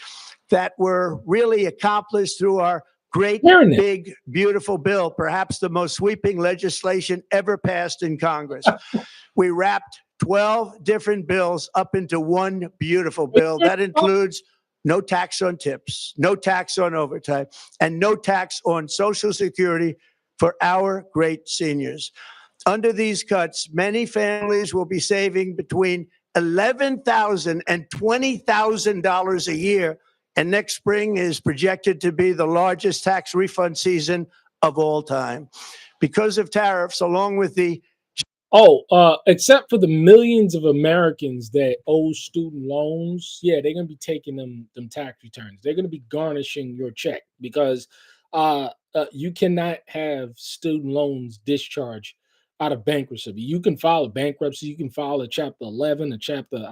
that were really accomplished through our great, big, beautiful bill, perhaps the most sweeping legislation ever passed in Congress. We wrapped 12 different bills up into one beautiful bill. That includes no tax on tips, no tax on overtime, and no tax on Social Security for our great seniors. Under these cuts, many families will be saving between $11,000 and $20,000 a year. And next spring is projected to be the largest tax refund season of all time. Because of tariffs, along with the except for the millions of Americans that owe student loans, yeah, they're gonna be taking them tax returns. They're gonna be garnishing your check because you cannot have student loans discharged out of bankruptcy. You can file a bankruptcy, you can file a Chapter 11, a Chapter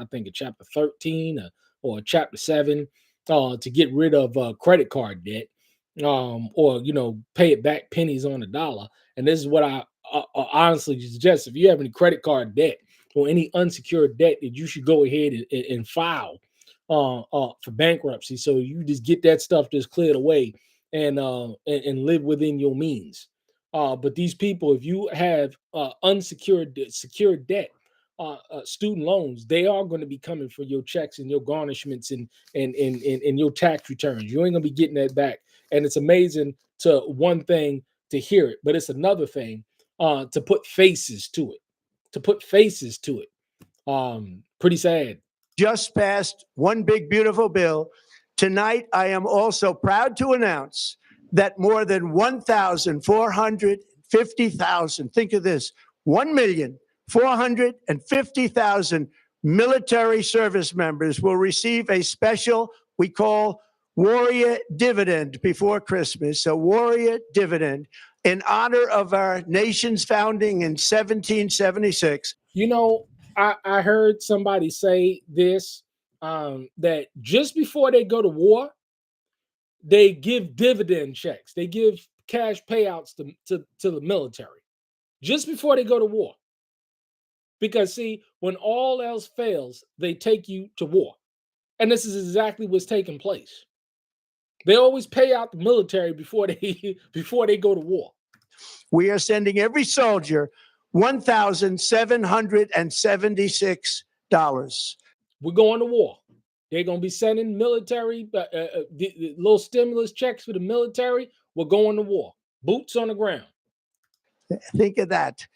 13, or a Chapter 7 to get rid of credit card debt, or pay it back pennies on the dollar. And this is what I honestly suggest: if you have any credit card debt or any unsecured debt, that you should go ahead and file for bankruptcy, so you just get that stuff just cleared away and live within your means. But these people, if you have secured debt, student loans, they are going to be coming for your checks and your garnishments and your tax returns. You ain't gonna be getting that back. And it's amazing to one thing to hear it, but it's another thing to put faces to it. Pretty sad. Just passed one big, beautiful bill. Tonight, I am also proud to announce that more than 1,450,000, think of this, 1,450,000 military service members will receive a special, we call Warrior Dividend before Christmas, a Warrior Dividend in honor of our nation's founding in 1776. I heard somebody say this, that just before they go to war, they give dividend checks. They give cash payouts to the military just before they go to war. Because see, when all else fails, they take you to war. And this is exactly what's taking place. They always pay out the military before they go to war. We are sending every soldier $1,776. We're going to war. They're going to be sending military the little stimulus checks for the military. We're going to war. Boots on the ground. Think of that.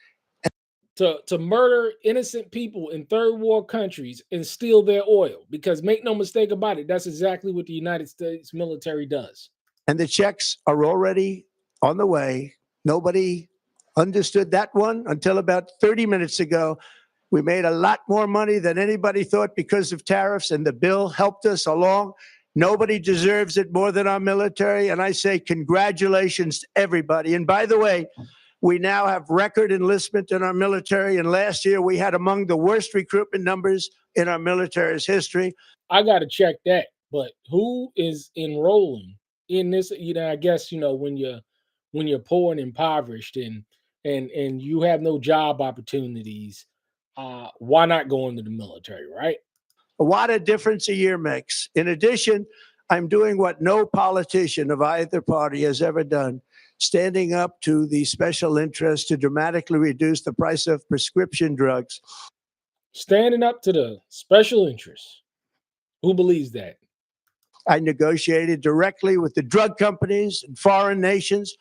to murder innocent people in third world countries and steal their oil. Because make no mistake about it, that's exactly what the United States military does. And the checks are already on the way. Nobody understood that one until about 30 minutes ago. We made a lot more money than anybody thought because of tariffs, and the bill helped us along. Nobody deserves it more than our military. And I say congratulations to everybody. And by the way, we now have record enlistment in our military. And last year we had among the worst recruitment numbers in our military's history. I got to check that. But who is enrolling in this? I guess, when you're poor and impoverished and you have no job opportunities, why not go into the military, right? What a difference a year makes. In addition, I'm doing what no politician of either party has ever done, standing up to the special interest to dramatically reduce the price of prescription drugs. Standing up to the special interests. Who believes that? I negotiated directly with the drug companies and foreign nations,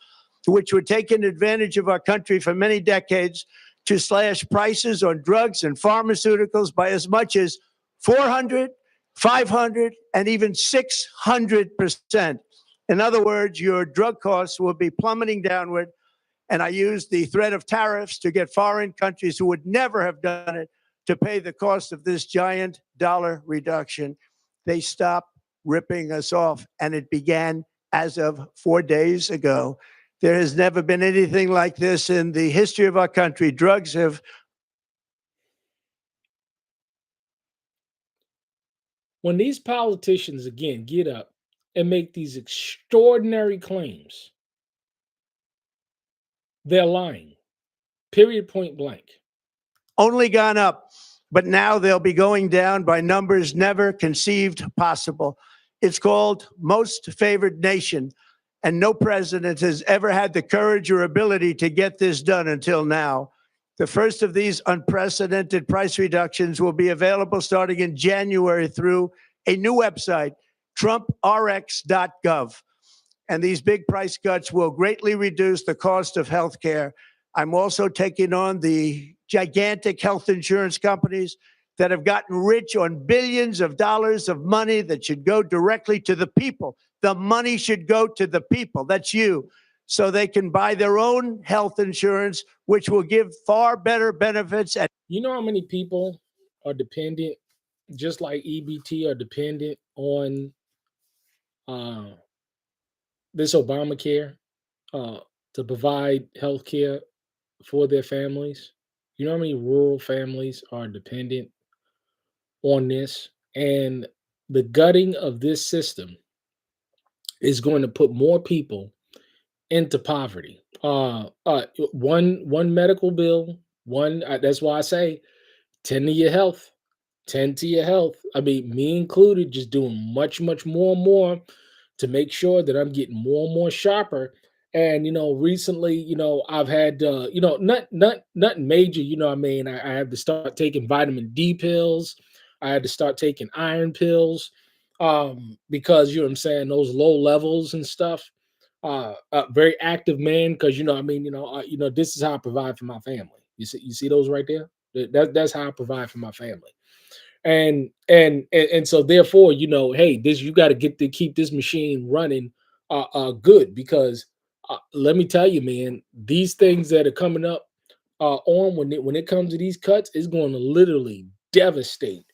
which were taking advantage of our country for many decades, to slash prices on drugs and pharmaceuticals by as much as 400, 500, and even 600%. In other words, your drug costs will be plummeting downward. And I used the threat of tariffs to get foreign countries who would never have done it to pay the cost of this giant dollar reduction. They stopped ripping us off, and it began as of 4 days ago. There has never been anything like this in the history of our country. Drugs have. When these politicians, again, get up and make these extraordinary claims, they're lying. Period, point blank. Only gone up, but now they'll be going down by numbers never conceived possible. It's called most favored nation, and no president has ever had the courage or ability to get this done until now. The first of these unprecedented price reductions will be available starting in January through a new website, TrumpRx.gov. And these big price cuts will greatly reduce the cost of health care. I'm also taking on the gigantic health insurance companies that have gotten rich on billions of dollars of money that should go directly to the people. The money should go to the people. That's you. So they can buy their own health insurance, which will give far better benefits. And you know how many people are dependent, just like EBT, are dependent on this Obamacare to provide health care for their families? You know how many rural families are dependent on this? And the gutting of this system is going to put more people into poverty. One medical bill, that's why I say tend to your health. Tend to your health. I mean, me included, just doing much, much more and more to make sure that I'm getting more and more sharper. And recently, I've had nothing major. I mean, I had to start taking vitamin D pills. I had to start taking iron pills because what I'm saying, those low levels and stuff. Very active man, because this is how I provide for my family. You see those right there. That's how I provide for my family. And so therefore, hey, this, you got to keep this machine running good, because let me tell you, man, these things that are coming up when it comes to these cuts is going to literally devastate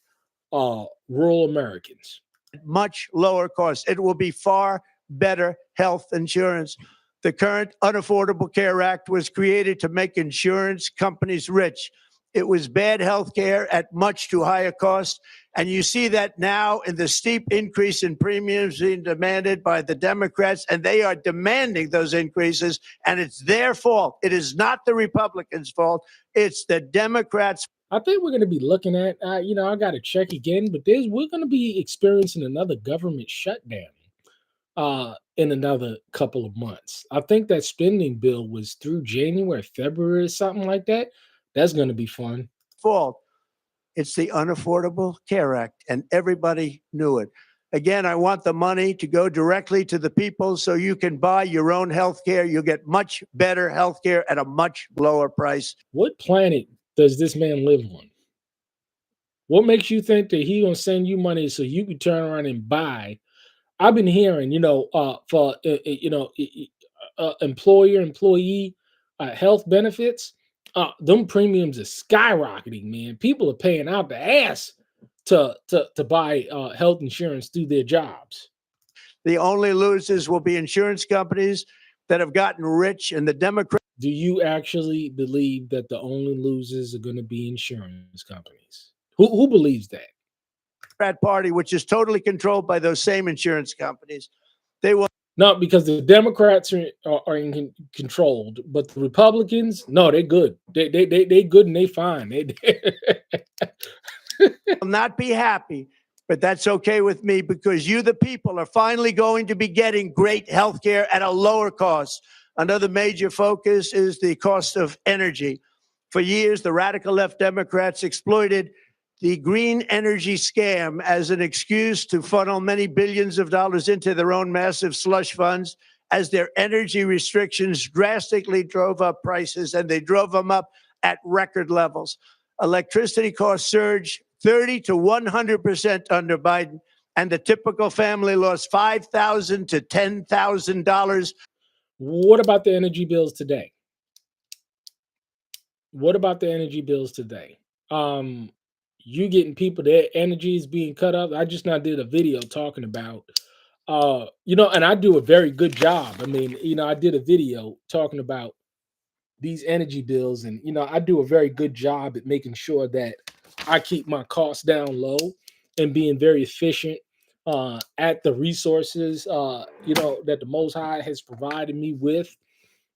rural Americans. Much lower cost. It will be far better health insurance. The current Unaffordable Care Act was created to make insurance companies rich. It was bad health care at much too high a cost. And you see that now in the steep increase in premiums being demanded by the Democrats, and they are demanding those increases, and it's their fault. It is not the Republicans' fault. It's the Democrats. I think we're going to be looking at, I got to check again, but we're going to be experiencing another government shutdown in another couple of months. I think that spending bill was through January, February, or something like that. That's going to be fun. Fault. It's the Unaffordable Care Act, and everybody knew it. Again, I want the money to go directly to the people so you can buy your own health care. You'll get much better health care at a much lower price. What planet does this man live on? What makes you think that he gonna send you money so you can turn around and buy? I've been hearing, for employer employee health benefits, them premiums are skyrocketing, man. People are paying out the ass to buy health insurance through their jobs. The only losers will be insurance companies that have gotten rich, and the Democrats. Do you actually believe that the only losers are going to be insurance companies? Who believes that? Democrat Party, which is totally controlled by those same insurance companies, they will. No, because the Democrats controlled, but the Republicans, no, they're good. They good and they fine. Will not be happy, but that's okay with me because you, the people, are finally going to be getting great health care at a lower cost. Another major focus is the cost of energy. For years, the radical left Democrats exploited the green energy scam as an excuse to funnel many billions of dollars into their own massive slush funds as their energy restrictions drastically drove up prices, and they drove them up at record levels. Electricity costs surged 30 to 100% under Biden, and the typical family lost $5,000 to $10,000. What about the energy bills today? What about the energy bills today? You getting people, their energy is being cut up. I just now did a video talking about, and I do a very good job. I mean, I did a video talking about these energy bills, and I do a very good job at making sure that I keep my costs down low and being very efficient at the resources that the Most High has provided me with.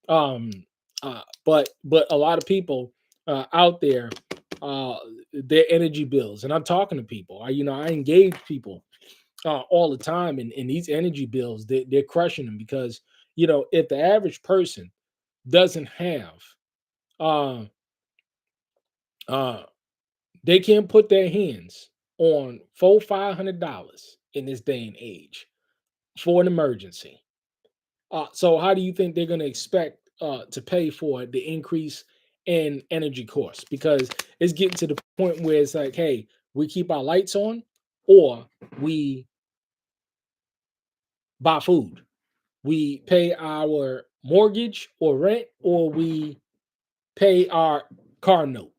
But a lot of people out there, their energy bills, and I'm talking to people. I engage people all the time, and these energy bills, they're crushing them because if the average person doesn't have they can't put their hands on $400-500 in this day and age for an emergency. So how do you think they're going to expect to pay for the increase in energy costs? Because it's getting to the point where it's like, hey, we keep our lights on or we buy food. We pay our mortgage or rent or we pay our car note.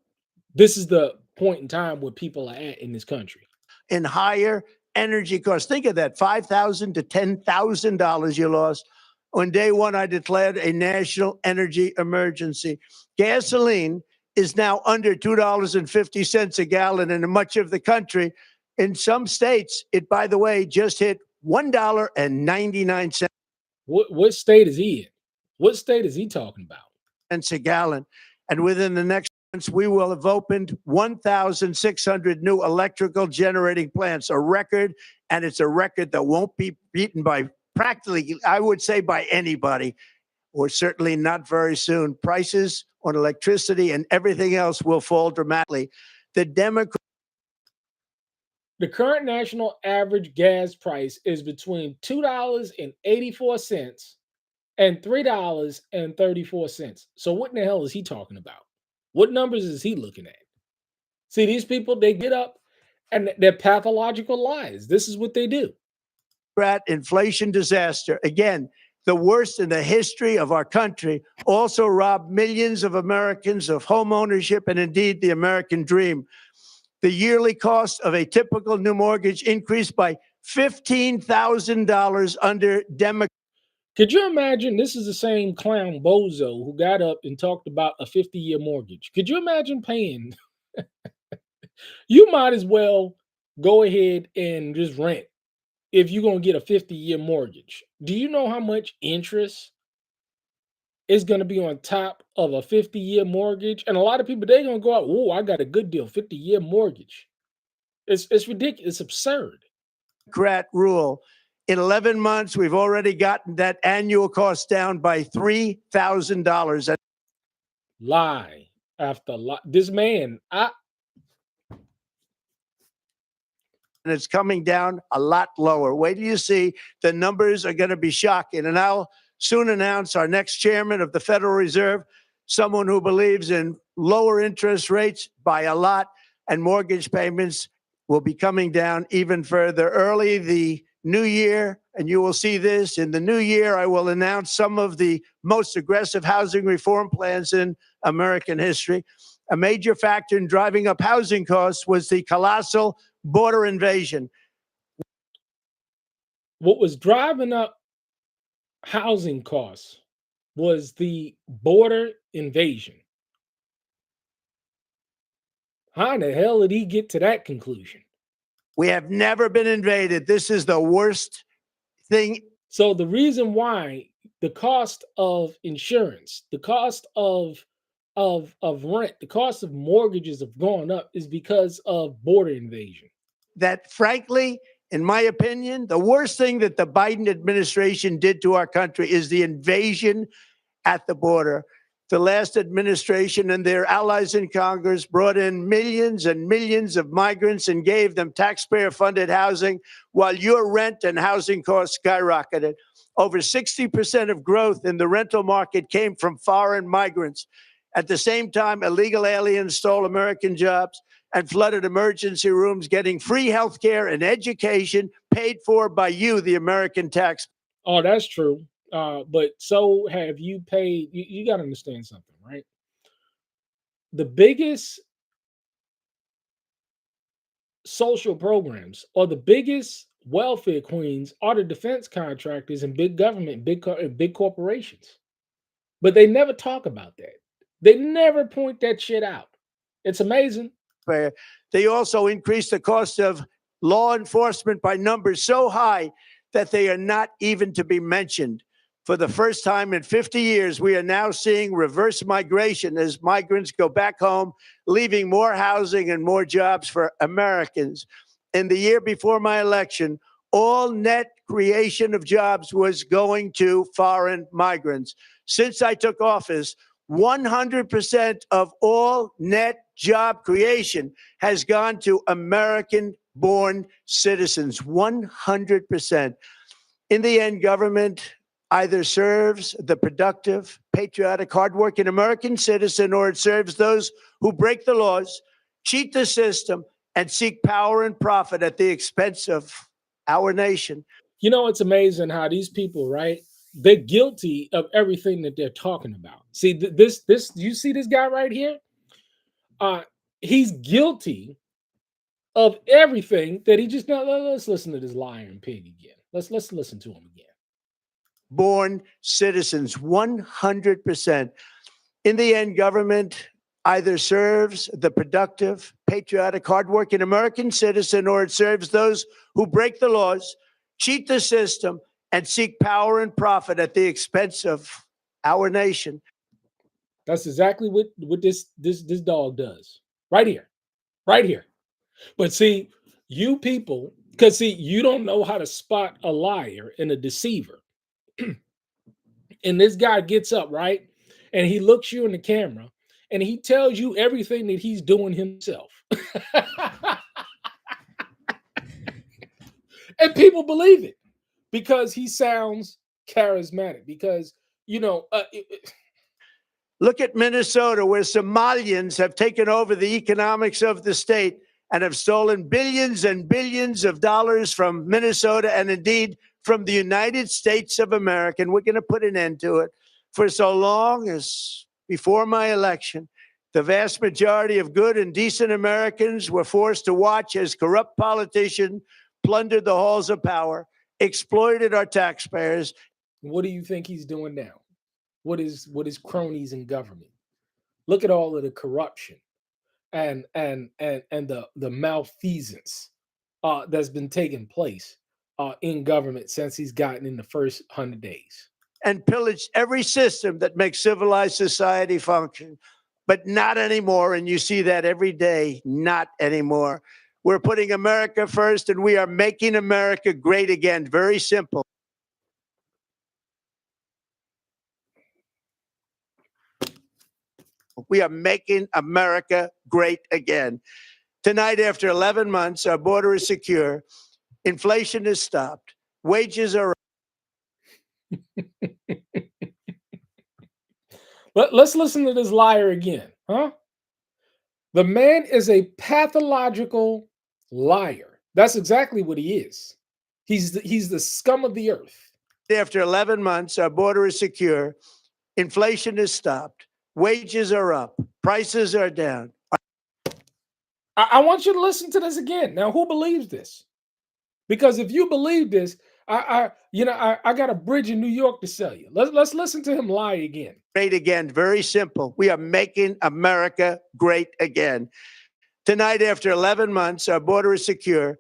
This is the point in time where people are at in this country. In higher energy costs. Think of that, $5,000 to $10,000 you lost. On day one, I declared a national energy emergency. Gasoline is now under $2.50 a gallon in much of the country. In some states, it, by the way, just hit $1.99. What state is he in? What state is he talking about? A gallon. And within the next months, we will have opened 1,600 new electrical generating plants, a record, and it's a record that won't be beaten by practically, I would say, by anybody, or certainly not very soon. Prices on electricity and everything else will fall dramatically. The current national average gas price is between $2.84 and $3.34. So what in the hell is he talking about? What numbers is he looking at? See, these people, they get up and they're pathological lies. This is what they do. Inflation disaster, again, the worst in the history of our country, also robbed millions of Americans of home ownership and indeed the American dream. The yearly cost of a typical new mortgage increased by $15,000 under Democrat. Could you imagine? This is the same clown bozo who got up and talked about a 50-year mortgage. Could you imagine paying? You might as well go ahead and just rent if you're going to get a 50-year mortgage. Do you know how much interest is going to be on top of a 50-year mortgage? And a lot of people, they're going to go out, oh, I got a good deal, 50-year mortgage. It's ridiculous. It's absurd. Democrat rule. In 11 months, we've already gotten that annual cost down by $3,000. Lie after lie. This man, and it's coming down a lot lower. Wait till you see. The numbers are going to be shocking. And I'll soon announce our next chairman of the Federal Reserve, someone who believes in lower interest rates by a lot, and mortgage payments will be coming down even further early the new year. And you will see this in the new year. I will announce some of the most aggressive housing reform plans in American history. A major factor in driving up housing costs was the colossal border invasion. What was driving up housing costs was the border invasion. How in the hell did he get to that conclusion? We have never been invaded. This is the worst thing. So the reason why the cost of insurance, the cost of rent, the cost of mortgages have gone up is because of border invasion. That, frankly, in my opinion, the worst thing that the Biden administration did to our country is the invasion at the border. The last administration and their allies in Congress brought in millions and millions of migrants and gave them taxpayer-funded housing while your rent and housing costs skyrocketed. Over 60% of growth in the rental market came from foreign migrants. At the same time, illegal aliens stole American jobs and flooded emergency rooms, getting free health care and education paid for by you, the American taxpayer. Oh, that's true. But so have you paid, you got to understand something, right? The biggest social programs or the biggest welfare queens are the defense contractors and big government, big corporations. But they never talk about that. They never point that shit out. It's amazing. They also increased the cost of law enforcement by numbers so high that they are not even to be mentioned. For the first time in 50 years, we are now seeing reverse migration as migrants go back home, leaving more housing and more jobs for Americans. In the year before my election, all net creation of jobs was going to foreign migrants. Since I took office, 100% of all net job creation has gone to American-born citizens, 100%. In the end, government either serves the productive, patriotic, hardworking American citizen, or it serves those who break the laws, cheat the system, and seek power and profit at the expense of our nation. You know, it's amazing how these people, right? They're guilty of everything that they're talking about. See, this, you see this guy right here? He's guilty of everything that he just, now let's listen to this lying pig again. Let's listen to him again. Born citizens, 100%. In the end, government either serves the productive, patriotic, hardworking American citizen, or it serves those who break the laws, cheat the system, and seek power and profit at the expense of our nation. That's exactly what this dog does. Right here. Right here. But see, you people, because see, you don't know how to spot a liar and a deceiver. And this guy gets up, right? And he looks you in the camera and he tells you everything that he's doing himself. And people believe it because he sounds charismatic, because, you know, look at Minnesota, where Somalians have taken over the economics of the state and have stolen billions and billions of dollars from Minnesota and indeed from the United States of America. And we're going to put an end to it. For so long as before my election, the vast majority of good and decent Americans were forced to watch as corrupt politicians plundered the halls of power, exploited our taxpayers. What do you think he's doing now? What is cronies in government? Look at all of the corruption and the malfeasance that's been taking place in government since he's gotten in the first 100 days. And pillaged every system that makes civilized society function. But not anymore. And you see that every day. Not anymore. We're putting America first, and we are making America great again. Very simple. We are making America great again. Tonight, after 11 months, our border is secure. Inflation is stopped. Wages are Let's listen to this liar again, huh? The man is a pathological liar. That's exactly what he is. He's the scum of the earth. After 11 months, our border is secure. Inflation is stopped. Wages are up. Prices are down. I want you to listen to this again. Now, who believes this? Because if you believe this, I got a bridge in New York to sell you. Let's listen to him lie again. Great again. Very simple. We are making America great again. Tonight, after 11 months, our border is secure.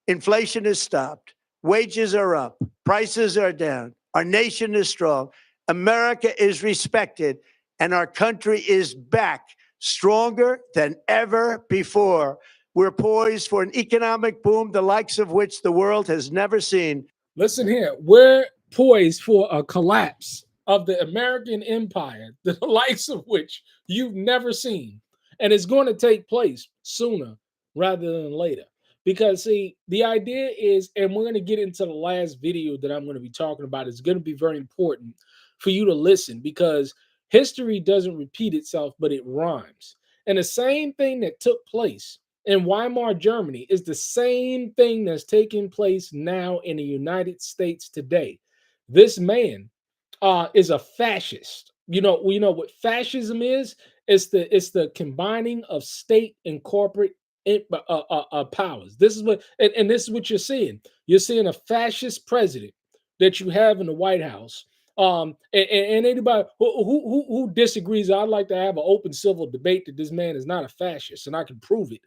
Inflation is stopped. Wages are up. Prices are down. Our nation is strong. America is respected. And our country is back stronger than ever before. We're poised for an economic boom, the likes of which the world has never seen. Listen here. We're poised for a collapse of the American empire, the likes of which you've never seen. And it's going to take place sooner rather than later. Because, see, the idea is, and we're going to get into the last video that I'm going to be talking about, it's going to be very important for you to listen because history doesn't repeat itself, but it rhymes. And the same thing that took place in Weimar Germany is the same thing that's taking place now in the United States today. This man is a fascist. We know what fascism is. It's the combining of state and corporate powers. This is what, and this is what you're seeing. You're seeing a fascist president that you have in the White House. And anybody who disagrees, I'd like to have an open civil debate that this man is not a fascist, and I can prove it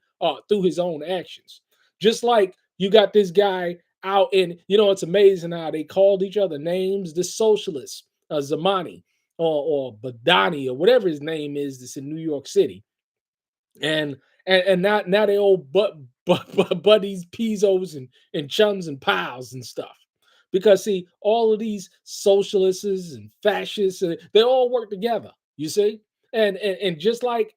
through his own actions. Just like you got this guy out in, it's amazing how they called each other names. The socialist, Zamani or Badani or whatever his name is, that's in New York City, and now they all buddies, Pizos, and chums and pals and stuff. Because, see, all of these socialists and fascists, they all work together, you see? And just like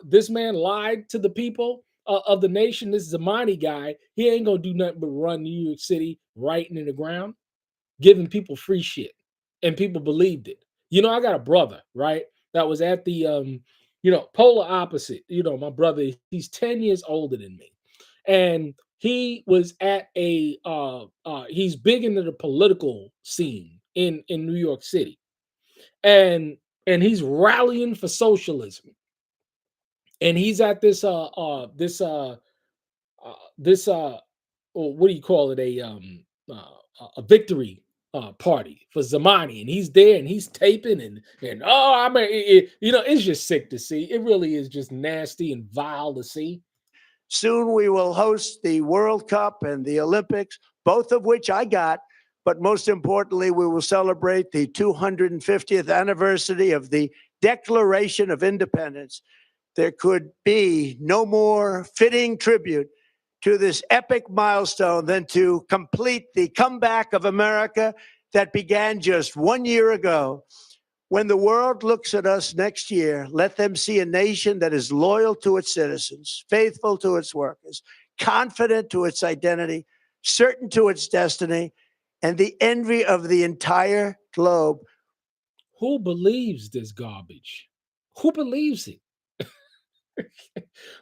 this man lied to the people of the nation, this Zamani guy, he ain't going to do nothing but run New York City right into the ground, giving people free shit. And people believed it. I got a brother, right, that was at the, polar opposite. My brother, he's 10 years older than me. And he was at he's big into the political scene in New York City. And he's rallying for socialism. And he's at this what do you call it? A victory party for Zamani, and he's there and he's taping and it's just sick to see. It really is just nasty and vile to see. Soon we will host the World Cup and the Olympics, both of which I got. But most importantly, we will celebrate the 250th anniversary of the Declaration of Independence. There could be no more fitting tribute to this epic milestone than to complete the comeback of America that began just 1 year ago. When the world looks at us next year, let them see a nation that is loyal to its citizens, faithful to its workers, confident to its identity, certain to its destiny, and the envy of the entire globe. Who believes this garbage? Who believes it?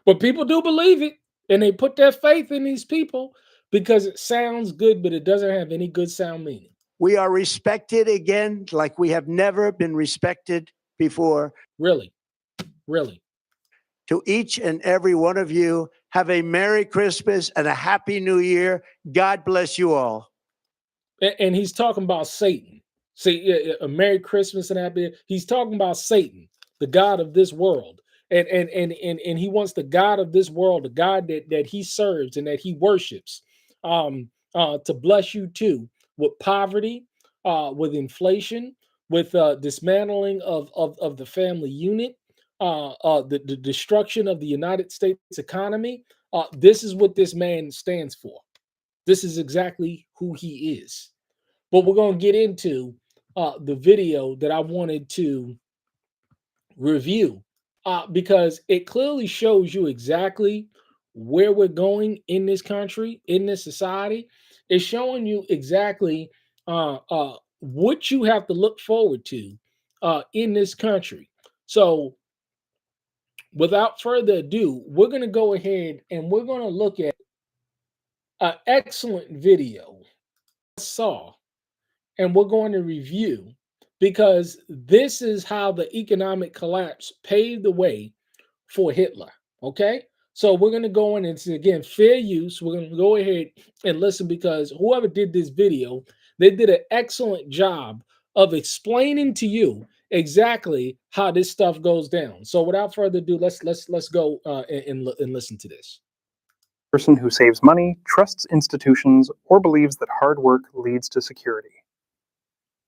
But people do believe it, and they put their faith in these people because it sounds good, but it doesn't have any good sound meaning. We are respected again like we have never been respected before. Really, really. To each and every one of you, have a Merry Christmas and a Happy New Year. God bless you all. And he's talking about Satan. See, a Merry Christmas and Happy. He's talking about Satan, the God of this world. And he wants the God of this world, the God that he serves and that he worships, to bless you too. With poverty, with inflation, with dismantling of the family unit, the destruction of the United States economy. This is what this man stands for. This is exactly who he is. But we're going to get into the video that I wanted to review because it clearly shows you exactly where we're going in this country, in this society. It's showing you exactly what you have to look forward to in this country. So without further ado, we're going to go ahead and we're going to look at an excellent video I saw, and we're going to review, because this is how the economic collapse paved the way for Hitler. Okay, so we're going to go in, and it's again fair use. We're going to go ahead and listen, because whoever did this video, they did an excellent job of explaining to you exactly how this stuff goes down. So without further ado, let's go and listen to this. Person who saves money, trusts institutions, or believes that hard work leads to security.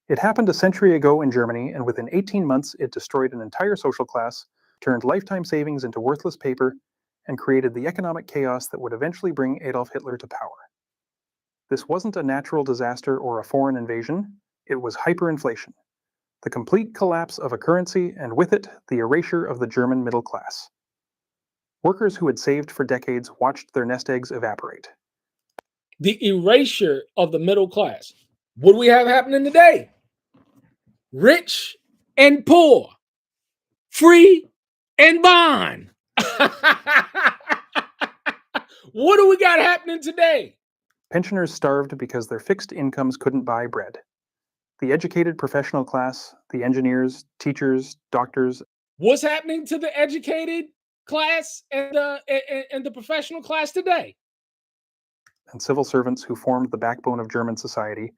It happened a century ago in Germany, and within 18 months it destroyed an entire social class, turned lifetime savings into worthless paper, and created the economic chaos that would eventually bring Adolf Hitler to power. This wasn't a natural disaster or a foreign invasion, it was hyperinflation, the complete collapse of a currency, and with it, the erasure of the German middle class. Workers who had saved for decades watched their nest eggs evaporate. The erasure of the middle class. What do we have happening today? Rich and poor, free and bond. What do we got happening today? Pensioners starved because their fixed incomes couldn't buy bread. The educated professional class, the engineers, teachers, doctors. What's happening to the educated class and the professional class today? And civil servants who formed the backbone of German society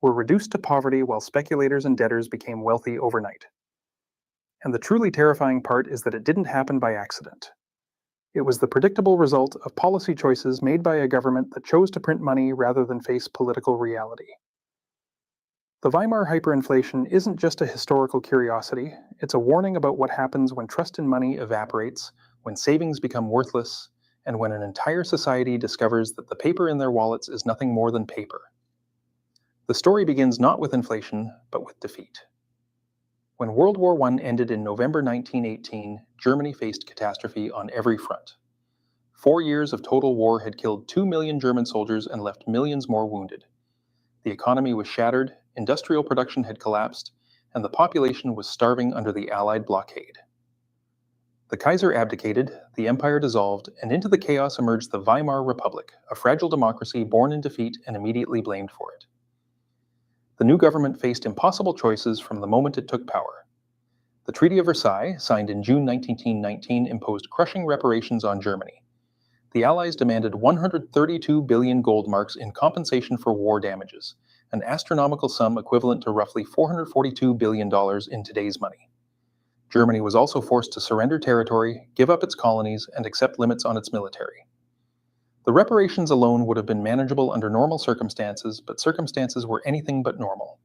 were reduced to poverty while speculators and debtors became wealthy overnight. And the truly terrifying part is that it didn't happen by accident. It was the predictable result of policy choices made by a government that chose to print money rather than face political reality. The Weimar hyperinflation isn't just a historical curiosity, it's a warning about what happens when trust in money evaporates, when savings become worthless, and when an entire society discovers that the paper in their wallets is nothing more than paper. The story begins not with inflation, but with defeat. When World War I ended in November 1918, Germany faced catastrophe on every front. 4 years of total war had killed 2 million German soldiers and left millions more wounded. The economy was shattered, industrial production had collapsed, and the population was starving under the Allied blockade. The Kaiser abdicated, the empire dissolved, and into the chaos emerged the Weimar Republic, a fragile democracy born in defeat and immediately blamed for it. The new government faced impossible choices from the moment it took power. The Treaty of Versailles, signed in June 1919, imposed crushing reparations on Germany. The Allies demanded 132 billion gold marks in compensation for war damages, an astronomical sum equivalent to roughly $442 billion in today's money. Germany was also forced to surrender territory, give up its colonies, and accept limits on its military. The reparations alone would have been manageable under normal circumstances, but circumstances were anything but normal.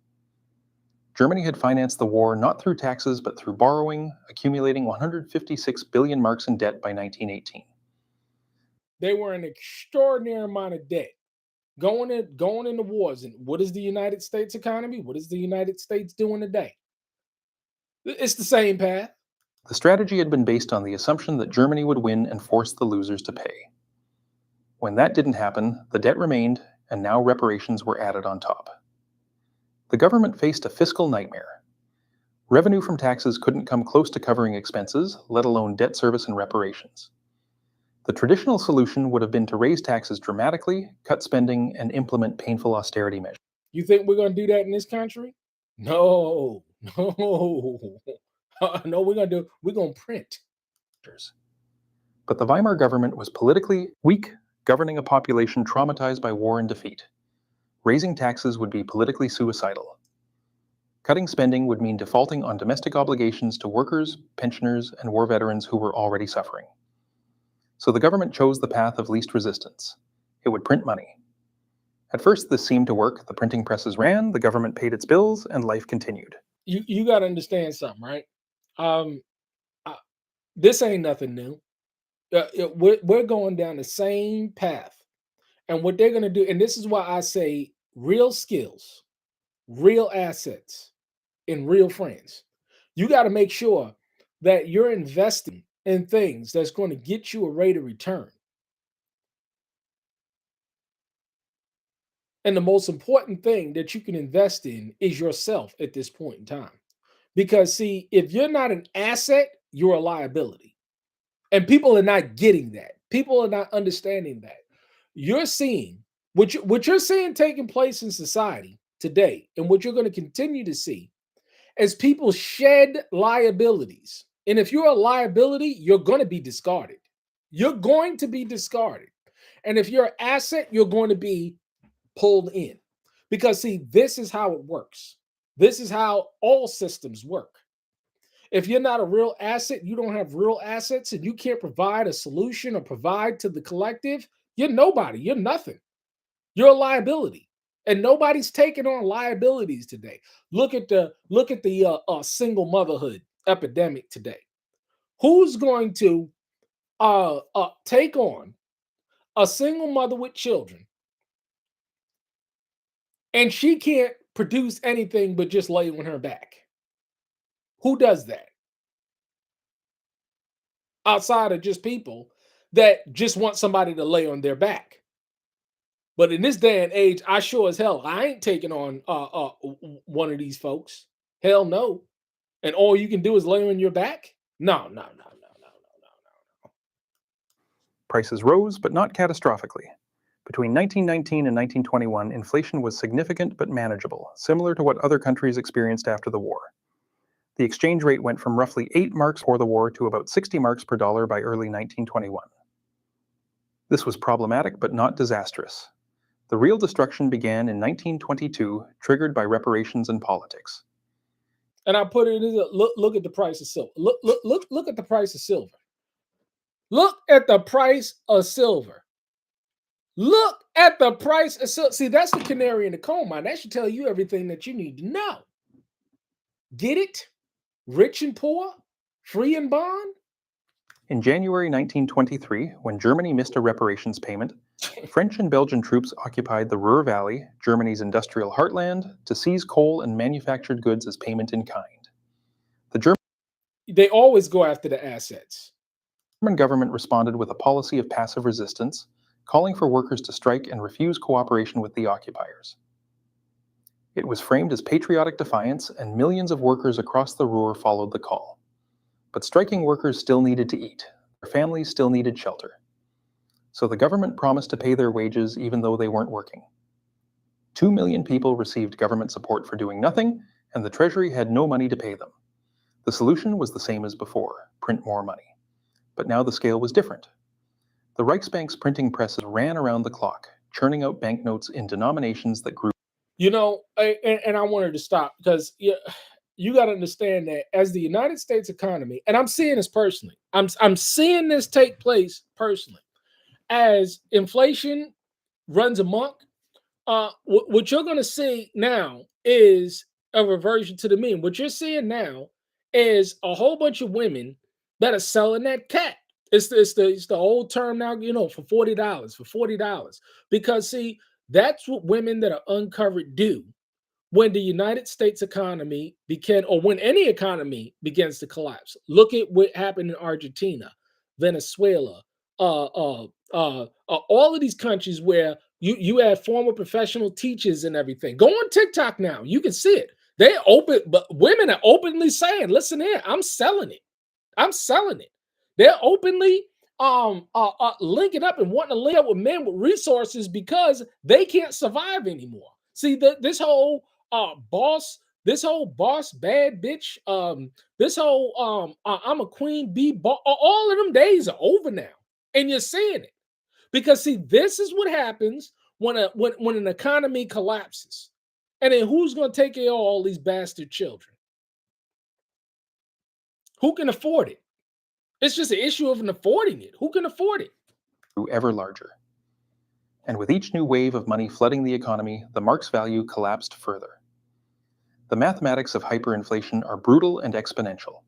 Germany had financed the war not through taxes but through borrowing, accumulating 156 billion marks in debt by 1918. They were an extraordinary amount of debt going into wars. And what is the United States economy? What is the United States doing today? It's the same path. The strategy had been based on the assumption that Germany would win and force the losers to pay. When that didn't happen, the debt remained, and now reparations were added on top. The government faced a fiscal nightmare. Revenue from taxes couldn't come close to covering expenses, let alone debt service and reparations. The traditional solution would have been to raise taxes dramatically, cut spending, and implement painful austerity measures. You think we're going to do that in this country? No. No, we're going to print. But the Weimar government was politically weak, governing a population traumatized by war and defeat. Raising taxes would be politically suicidal. Cutting spending would mean defaulting on domestic obligations to workers, pensioners, and war veterans who were already suffering. So the government chose the path of least resistance. It would print money. At first, this seemed to work. The printing presses ran, the government paid its bills, and life continued. You got to understand something, right? This ain't nothing new. We're going down the same path. And what they're going to do, and this is why I say real skills, real assets, and real friends. You got to make sure that you're investing in things that's going to get you a rate of return. And the most important thing that you can invest in is yourself at this point in time. Because, see, if you're not an asset, you're a liability. And people are not getting that. People are not understanding that. You're seeing what you're seeing taking place in society today, and what you're going to continue to see as people shed liabilities. And if you're a liability, you're going to be discarded. You're going to be discarded. And if you're an asset, you're going to be pulled in. Because, see, this is how it works. This is how all systems work. If you're not a real asset, you don't have real assets, and you can't provide a solution or provide to the collective, you're nobody. You're nothing. You're a liability. And nobody's taking on liabilities today. Look at the single motherhood epidemic today. Who's going to take on a single mother with children, and she can't produce anything but just lay on her back? Who does that? Outside of just people that just want somebody to lay on their back. But in this day and age, I sure as hell, I ain't taking on one of these folks. Hell no. And all you can do is lay on your back? No. Prices rose, but not catastrophically. Between 1919 and 1921, inflation was significant but manageable, similar to what other countries experienced after the war. The exchange rate went from roughly 8 marks before the war to about 60 marks per dollar by early 1921. This was problematic but not disastrous. The real destruction began in 1922, triggered by reparations and politics. And I put it in look at the price of silver. Look at the price of silver. Look at the price of silver. Look at the price of silver. See, that's the canary in the coal mine. That should tell you everything that you need to know. Get it? Rich and poor? Free and bond? In January 1923, when Germany missed a reparations payment, French and Belgian troops occupied the Ruhr Valley, Germany's industrial heartland, to seize coal and manufactured goods as payment in kind. They always go after the assets. The German government responded with a policy of passive resistance, calling for workers to strike and refuse cooperation with the occupiers. It was framed as patriotic defiance, and millions of workers across the Ruhr followed the call. But striking workers still needed to eat. Their families still needed shelter. So the government promised to pay their wages even though they weren't working. 2 million people received government support for doing nothing, and the Treasury had no money to pay them. The solution was the same as before: print more money. But now the scale was different. The Reichsbank's printing presses ran around the clock, churning out banknotes in denominations that grew. You know, and I wanted to stop because you got to understand that as the United States economy, and I'm seeing this personally, I'm seeing this take place personally, as inflation runs amok. What you're going to see now is a reversion to the mean. What you're seeing now is a whole bunch of women that are selling that cat. It's the old term now, you know, for $40, because see, that's what women that are uncovered do when the United States economy when any economy begins to collapse. Look at what happened in Argentina, Venezuela, all of these countries where you have former professional teachers and everything. Go on TikTok now. You can see it. They open, but women are openly saying, listen here, I'm selling it. I'm selling it. They're openly linking up and wanting to link up with men with resources because they can't survive anymore. See, this whole boss bad bitch, this whole I'm a queen bee, all of them days are over now, and you're seeing it because see, this is what happens when an economy collapses, and then who's going to take care of all these bastard children? Who can afford it? It's just an issue of affording it. Who can afford it? Grew ever larger. And with each new wave of money flooding the economy, the mark's value collapsed further. The mathematics of hyperinflation are brutal and exponential.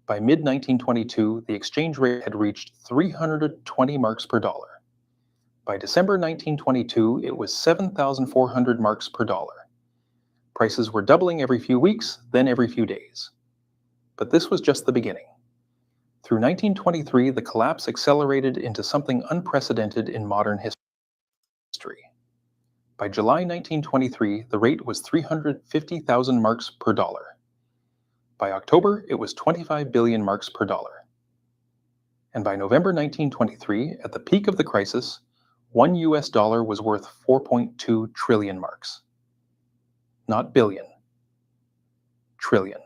By mid-1922, the exchange rate had reached 320 marks per dollar. By December 1922, it was 7,400 marks per dollar. Prices were doubling every few weeks, then every few days. But this was just the beginning. Through 1923, the collapse accelerated into something unprecedented in modern history. By July 1923, the rate was 350,000 marks per dollar. By October, it was 25 billion marks per dollar. And by November 1923, at the peak of the crisis, $1 was worth 4.2 trillion marks. Not billion, trillion.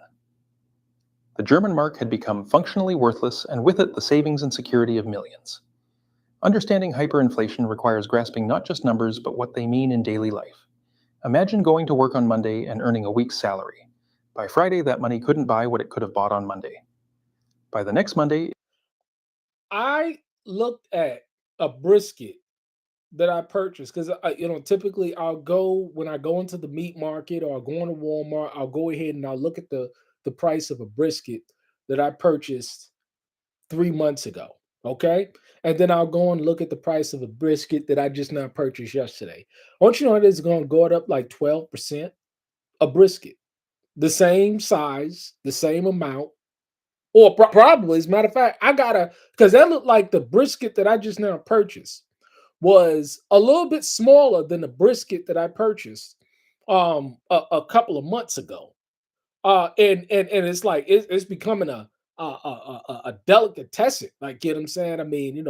The German mark had become functionally worthless, and with it the savings and security of millions. Understanding hyperinflation requires grasping not just numbers, but what they mean in daily life. Imagine going to work on Monday and earning a week's salary. By Friday, that money couldn't buy what it could have bought on Monday. By the next Monday, I looked at a brisket that I purchased because typically I'll go when I go into the meat market or I'll go into Walmart, I'll go ahead and I'll look at the price of a brisket that I purchased 3 months ago. Okay. And then I'll go and look at the price of a brisket that I just now purchased yesterday. I want you to know that it's going to go up like 12% a brisket, the same size, the same amount, or probably, as a matter of fact, because that looked like the brisket that I just now purchased was a little bit smaller than the brisket that I purchased a couple of months ago. And it's like it's becoming a delicatessen. Like, get what I'm saying? I mean,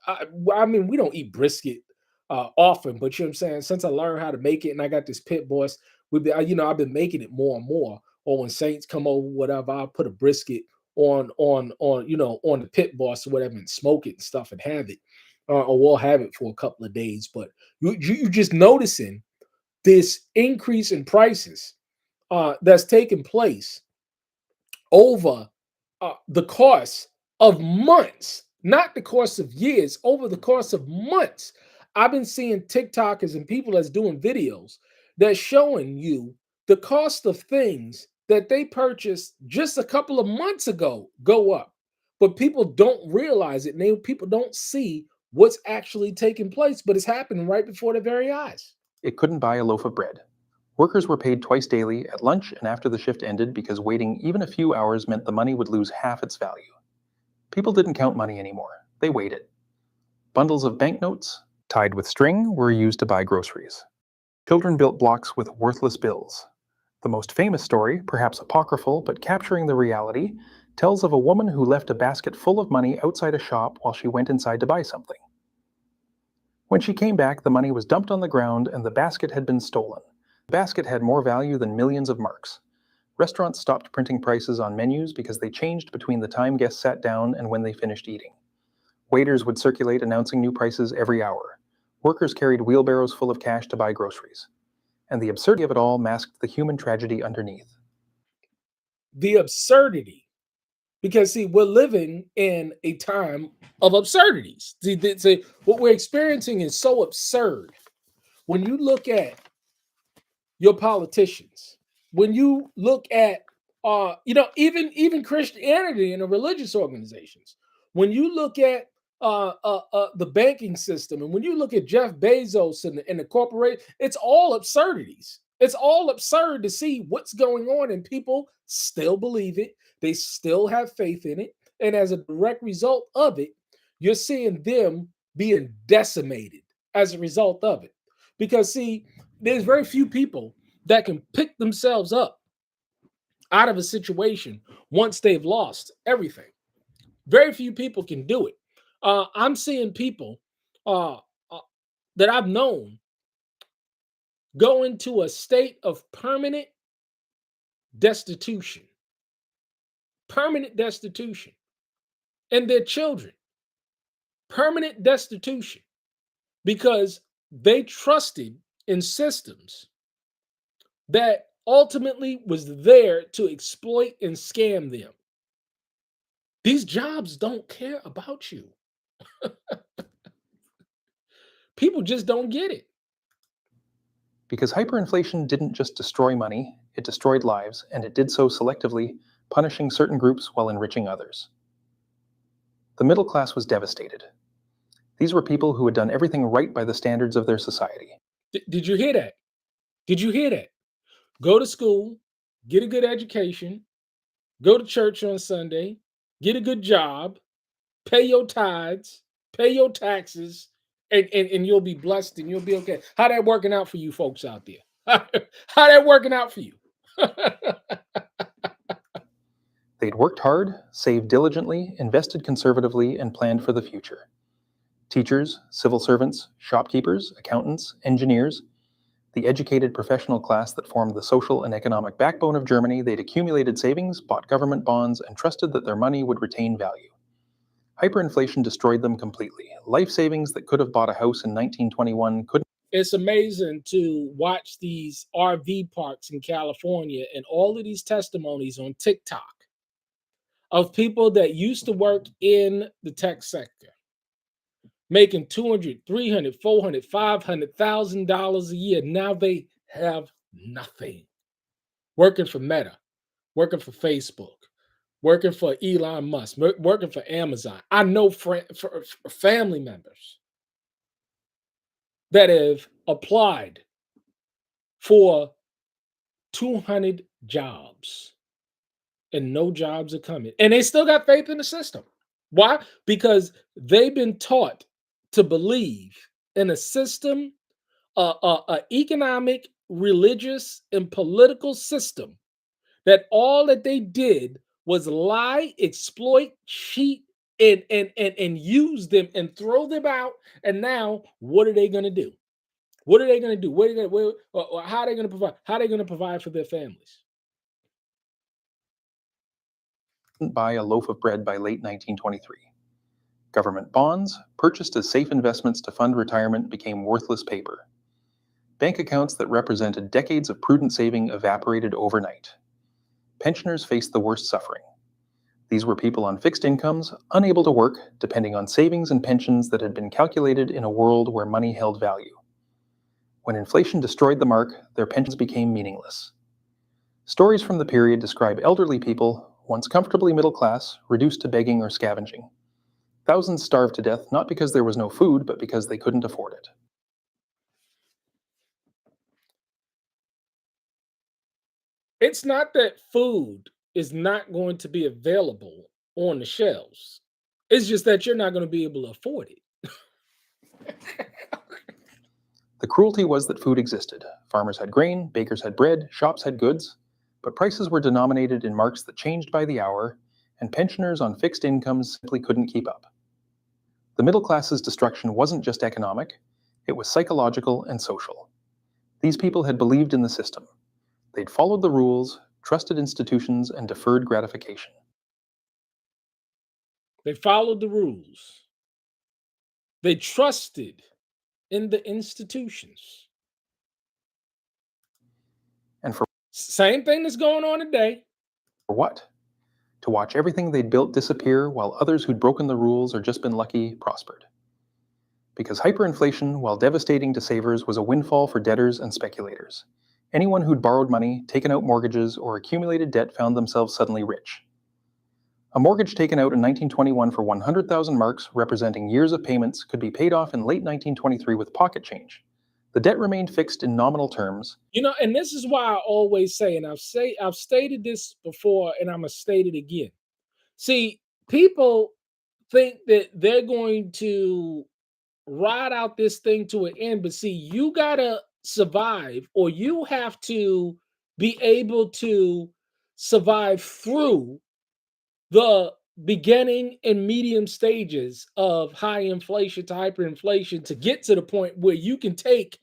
I mean, we don't eat brisket often, but you know what I'm saying? Since I learned how to make it and I got this pit boss, I've been making it more and more. Or when Saints come over, whatever, I'll put a brisket on the pit boss or whatever and smoke it and stuff and have it. Or we'll have it for a couple of days. But you just noticing this increase in prices that's taking place over the course of months, not the course of years, over the course of months. I've been seeing TikTokers and people that's doing videos that's showing you the cost of things that they purchased just a couple of months ago go up. But people don't realize it. People don't see what's actually taking place, but it's happening right before their very eyes. it couldn't buy a loaf of bread. Workers were paid twice daily, at lunch and after the shift ended, because waiting even a few hours meant the money would lose half its value. People didn't count money anymore. They weighed it. Bundles of banknotes, tied with string, were used to buy groceries. Children built blocks with worthless bills. The most famous story, perhaps apocryphal but capturing the reality, tells of a woman who left a basket full of money outside a shop while she went inside to buy something. When she came back, the money was dumped on the ground and the basket had been stolen. The basket had more value than millions of marks. Restaurants stopped printing prices on menus because they changed between the time guests sat down and when they finished eating. Waiters would circulate announcing new prices every hour. Workers carried wheelbarrows full of cash to buy groceries. And the absurdity of it all masked the human tragedy underneath. The absurdity. Because, see, we're living in a time of absurdities. See, what we're experiencing is so absurd. When you look at your politicians, when you look at, even Christianity and the religious organizations, when you look at the banking system, and when you look at Jeff Bezos and the corporation, it's all absurdities. It's all absurd to see what's going on, and people still believe it. They still have faith in it. And as a direct result of it, you're seeing them being decimated as a result of it. Because, see, there's very few people that can pick themselves up out of a situation once they've lost everything. Very few people can do it. I'm seeing people that I've known go into a state of permanent destitution. Permanent destitution. And their children. Permanent destitution. Because they trusted in systems that ultimately was there to exploit and scam them. These jobs don't care about you. People just don't get it. Because hyperinflation didn't just destroy money, it destroyed lives, and it did so selectively, punishing certain groups while enriching others. The middle class was devastated. These were people who had done everything right by the standards of their society. Did you hear that? Did you hear that? Go to school, get a good education, go to church on Sunday, get a good job, pay your tithes, pay your taxes, and you'll be blessed and you'll be okay. How that working out for you folks out there? How that working out for you? They'd worked hard, saved diligently, invested conservatively, and planned for the future. Teachers, civil servants, shopkeepers, accountants, engineers, the educated professional class that formed the social and economic backbone of Germany, they'd accumulated savings, bought government bonds, and trusted that their money would retain value. Hyperinflation destroyed them completely. Life savings that could have bought a house in 1921 couldn't. It's amazing to watch these RV parks in California and all of these testimonies on TikTok of people that used to work in the tech sector, making $200,000, $300,000, $400,000, $500,000 a year. Now they have nothing. Working for Meta, working for Facebook, working for Elon Musk, working for Amazon. I know family members that have applied for 200 jobs and no jobs are coming. And they still got faith in the system. Why? Because they've been taught to believe in a system, a economic, religious, and political system that all that they did was lie, exploit, cheat, and use them and throw them out. And now, what are they going to do? What are they going to do? How are they going to provide? How are they going to provide for their families? Buy a loaf of bread by late 1923. Government bonds, purchased as safe investments to fund retirement, became worthless paper. Bank accounts that represented decades of prudent saving evaporated overnight. Pensioners faced the worst suffering. These were people on fixed incomes, unable to work, depending on savings and pensions that had been calculated in a world where money held value. When inflation destroyed the mark, their pensions became meaningless. Stories from the period describe elderly people, once comfortably middle class, reduced to begging or scavenging. Thousands starved to death not because there was no food, but because they couldn't afford it. It's not that food is not going to be available on the shelves. It's just that you're not going to be able to afford it. The cruelty was that food existed. Farmers had grain, bakers had bread, shops had goods, but prices were denominated in marks that changed by the hour, and pensioners on fixed incomes simply couldn't keep up. The middle class's destruction wasn't just economic, it was psychological and social. These people had believed in the system. They'd followed the rules, trusted institutions, and deferred gratification. They followed the rules. They trusted in the institutions. And for same thing that's going on today. For what? To watch everything they'd built disappear while others who'd broken the rules or just been lucky prospered. Because hyperinflation, while devastating to savers, was a windfall for debtors and speculators. Anyone who'd borrowed money, taken out mortgages, or accumulated debt found themselves suddenly rich. A mortgage taken out in 1921 for 100,000 marks, representing years of payments, could be paid off in late 1923 with pocket change. The debt remained fixed in nominal terms. You know, and this is why I always say, and I've stated this before, and I'm gonna state it again. See, people think that they're going to ride out this thing to an end, but see, you gotta survive, or you have to be able to survive through the beginning and medium stages of high inflation to hyperinflation to get to the point where you can take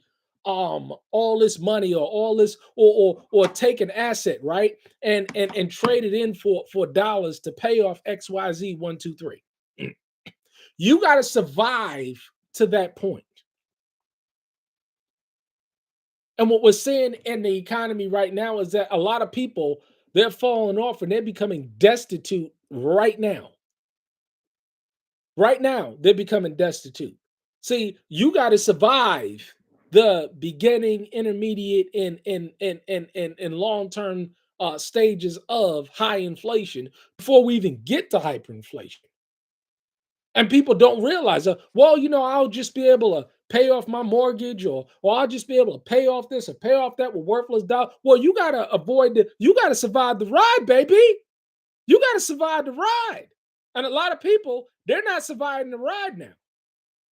all this money or all this or take an asset, right, and trade it in for dollars to pay off XYZ 1 2 3. You got to survive to that point. And what we're seeing in the economy right now is that a lot of people, they're falling off and they're becoming destitute right now. Right now, they're becoming destitute. See, you got to survive the beginning, intermediate, and long-term stages of high inflation before we even get to hyperinflation. And people don't realize, well, you know, I'll just be able to pay off my mortgage, or I'll just be able to pay off this or pay off that with worthless dollars. Well, you got to survive the ride, baby. You got to survive the ride. And a lot of people, they're not surviving the ride now.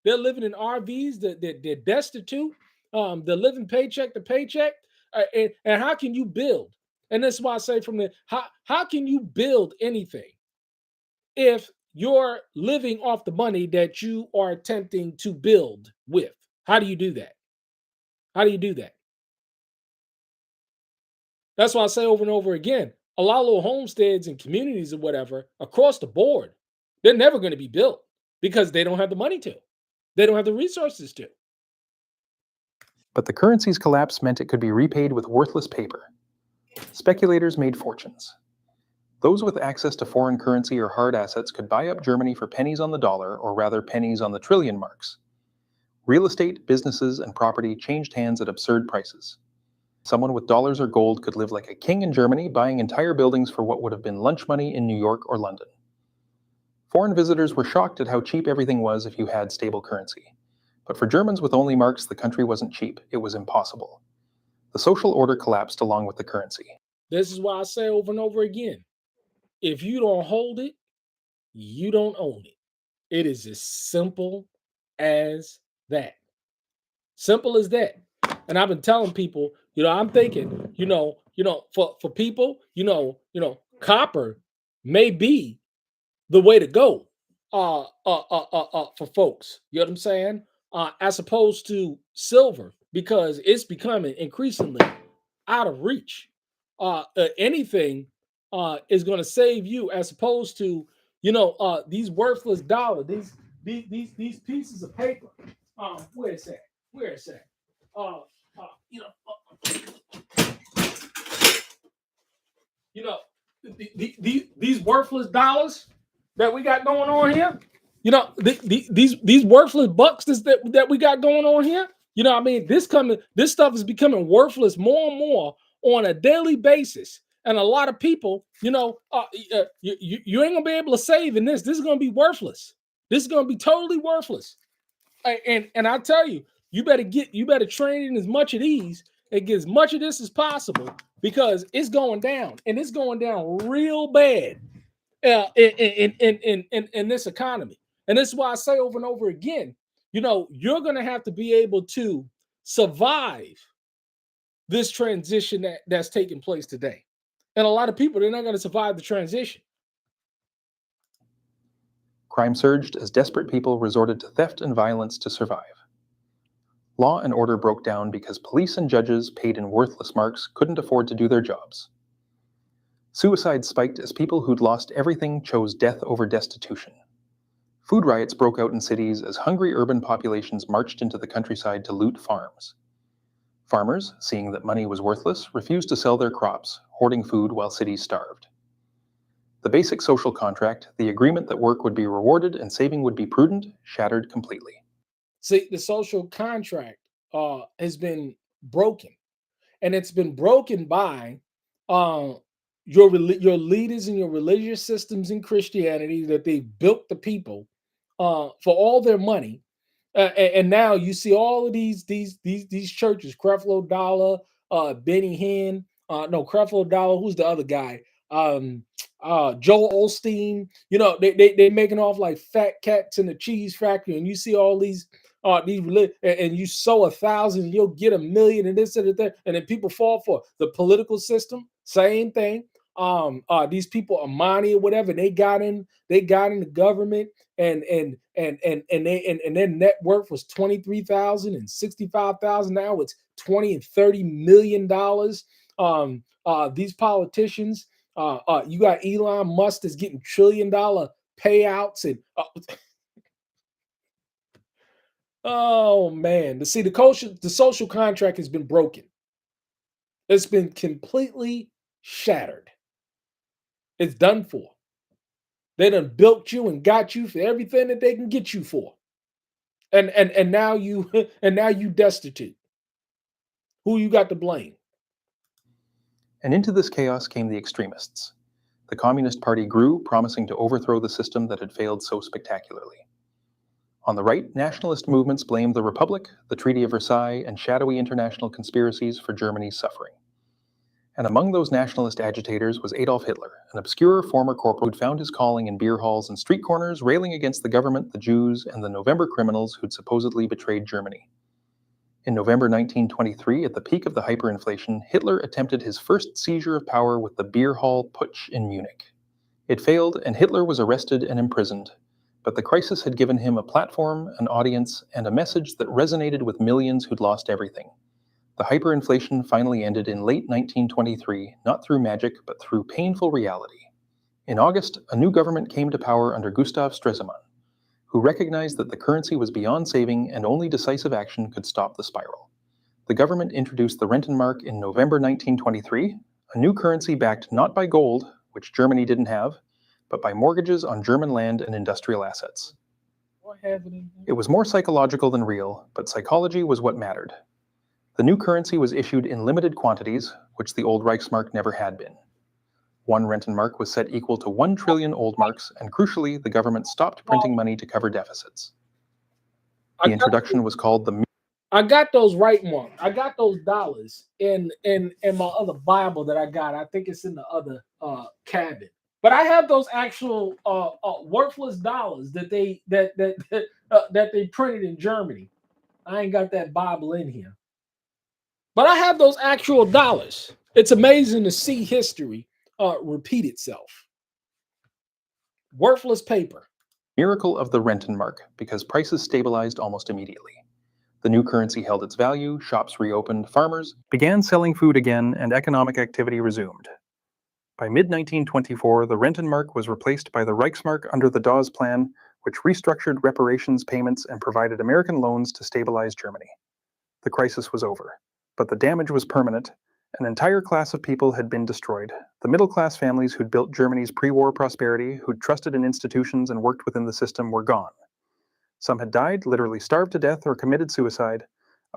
They're living in RVs, they're destitute. They're living paycheck to paycheck. And how can you build? And that's why I say from the how can you build anything if you're living off the money that you are attempting to build with? How do you do that? How do you do that? That's why I say over and over again, a lot of little homesteads and communities or whatever across the board, they're never going to be built because they don't have the money to. They don't have the resources to. But the currency's collapse meant it could be repaid with worthless paper. Speculators made fortunes. Those with access to foreign currency or hard assets could buy up Germany for pennies on the dollar, or rather pennies on the trillion marks. Real estate, businesses, and property changed hands at absurd prices. Someone with dollars or gold could live like a king in Germany, buying entire buildings for what would have been lunch money in New York or London. Foreign visitors were shocked at how cheap everything was if you had stable currency. But for Germans with only marks, the country wasn't cheap. It was impossible. The social order collapsed along with the currency. This is why I say over and over again, if you don't hold it, you don't own it. It is as simple as that. Simple as that. And I've been telling people, I'm thinking, for people, copper may be the way to go for folks. You know what I'm saying? As opposed to silver, because it's becoming increasingly out of reach. Anything is going to save you, as opposed to these worthless dollars, these pieces of paper. Where is that? Where is that? These worthless dollars that we got going on here. These worthless bucks that we got going on here. This stuff is becoming worthless more and more on a daily basis. And a lot of people, you ain't gonna be able to save in this. This is gonna be worthless. This is gonna be totally worthless. And I tell you, you better train in as much of these and get as much of this as possible, because it's going down, and it's going down real bad in this economy. And this is why I say over and over again, you're going to have to be able to survive this transition that's taking place today. And a lot of people, they're not going to survive the transition. Crime surged as desperate people resorted to theft and violence to survive. Law and order broke down because police and judges paid in worthless marks couldn't afford to do their jobs. Suicide spiked as people who'd lost everything chose death over destitution. Food riots broke out in cities as hungry urban populations marched into the countryside to loot farms. Farmers, seeing that money was worthless, refused to sell their crops, hoarding food while cities starved. The basic social contract, the agreement that work would be rewarded and saving would be prudent, shattered completely. See, the social contract has been broken, and it's been broken by your leaders and your religious systems in Christianity, that they built the people for all their money, and now you see all of these churches, Creflo Dollar, Benny Hinn, Creflo Dollar, who's the other guy? Joel Osteen. They making off like fat cats in the cheese factory, and you see all these and you sow 1,000, you'll get 1,000,000, and this and that, and then people fall for it. The political system, same thing. These people, Amani or whatever, they got in the government, and their net worth was 23,000 and 65,000. Now it's 20 and 30 million dollars. These politicians, you got Elon Musk that's getting $1 trillion payouts, and oh man, the social contract has been broken. It's been completely shattered. It's done for. They done built you and got you for everything that they can get you for. And now you destitute. Who you got to blame? And into this chaos came the extremists. The Communist Party grew, promising to overthrow the system that had failed so spectacularly. On the right, nationalist movements blamed the Republic, the Treaty of Versailles, and shadowy international conspiracies for Germany's suffering. And among those nationalist agitators was Adolf Hitler, an obscure former corporal who'd found his calling in beer halls and street corners, railing against the government, the Jews, and the November criminals who'd supposedly betrayed Germany. In November 1923, at the peak of the hyperinflation, Hitler attempted his first seizure of power with the beer hall putsch in Munich. It failed, and Hitler was arrested and imprisoned. But the crisis had given him a platform, an audience, and a message that resonated with millions who'd lost everything. The hyperinflation finally ended in late 1923, not through magic, but through painful reality. In August, a new government came to power under Gustav Stresemann, who recognized that the currency was beyond saving and only decisive action could stop the spiral. The government introduced the Rentenmark in November 1923, a new currency backed not by gold, which Germany didn't have, but by mortgages on German land and industrial assets. It was more psychological than real, but psychology was what mattered. The new currency was issued in limited quantities, which the old Reichsmark never had been. One Rentenmark was set equal to 1 trillion old marks, and crucially, the government stopped printing money to cover deficits. The introduction was called the... I got those Reichsmark. I got those dollars in my other Bible that I got. I think it's in the other cabinet. But I have those actual worthless dollars that they printed in Germany. I ain't got that Bible in here. But I have those actual dollars. It's amazing to see history repeat itself. Worthless paper. Miracle of the Rentenmark, because prices stabilized almost immediately. The new currency held its value, shops reopened, farmers began selling food again, and economic activity resumed. By mid-1924, the Rentenmark was replaced by the Reichsmark under the Dawes Plan, which restructured reparations payments and provided American loans to stabilize Germany. The crisis was over, but the damage was permanent. An entire class of people had been destroyed. The middle-class families who'd built Germany's pre-war prosperity, who'd trusted in institutions and worked within the system, were gone. Some had died, literally starved to death, or committed suicide.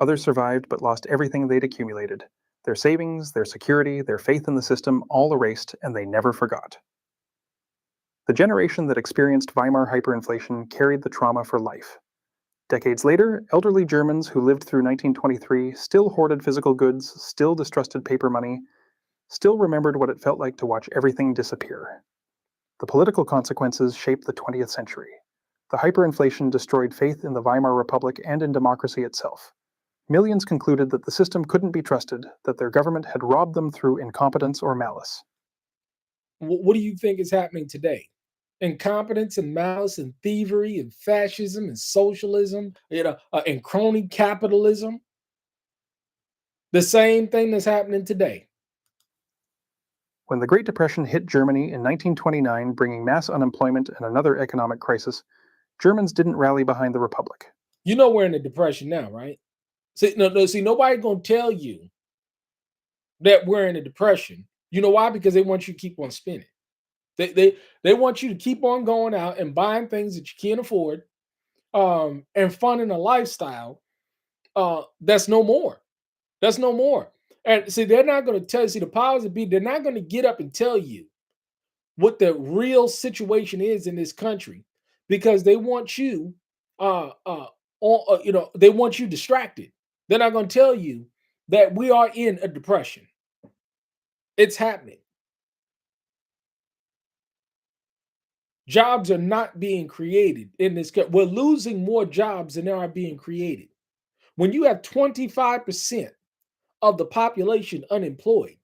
Others survived but lost everything they'd accumulated. Their savings, their security, their faith in the system, all erased, and they never forgot. The generation that experienced Weimar hyperinflation carried the trauma for life. Decades later, elderly Germans who lived through 1923 still hoarded physical goods, still distrusted paper money, still remembered what it felt like to watch everything disappear. The political consequences shaped the 20th century. The hyperinflation destroyed faith in the Weimar Republic and in democracy itself. Millions concluded that the system couldn't be trusted, that their government had robbed them through incompetence or malice. What do you think is happening today? Incompetence and malice and thievery and fascism and socialism, and crony capitalism. The same thing that's happening today. When the Great Depression hit Germany in 1929, bringing mass unemployment and another economic crisis, Germans didn't rally behind the Republic. You know we're in a depression now, right? See, nobody's going to tell you that we're in a depression. You know why? Because they want you to keep on spending. They want you to keep on going out and buying things that you can't afford, and funding a lifestyle that's no more. That's no more. And see, they're not going to tell you. See, the powers that be, they're not going to get up and tell you what the real situation is in this country, because they want you, they want you distracted. They're not going to tell you that we are in a depression. It's happening. Jobs are not being created in this country. We're losing more jobs than there are being created. When you have 25% of the population unemployed,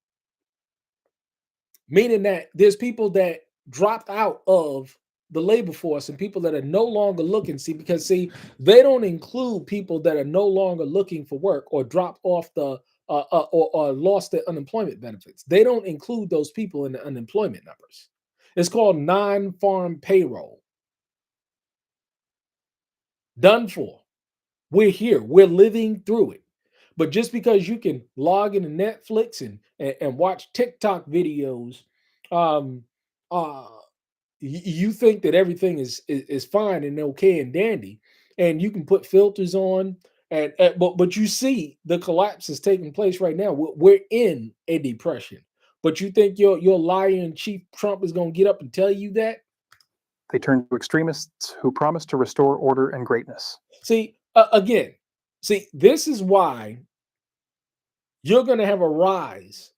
meaning that there's people that dropped out of the labor force and people that are no longer looking, because they don't include people that are no longer looking for work or dropped off the or lost their unemployment benefits. They don't include those people in the unemployment numbers. It's called non-farm payroll. Done for. We're here. We're living through it. But just because you can log into Netflix and watch TikTok videos, you think that everything is fine and okay and dandy, and you can put filters on, but you see the collapse is taking place right now. We're in a depression. But you think your liar in chief Trump is going to get up and tell you that? They turned to extremists who promised to restore order and greatness. See, this is why you're going to have a rise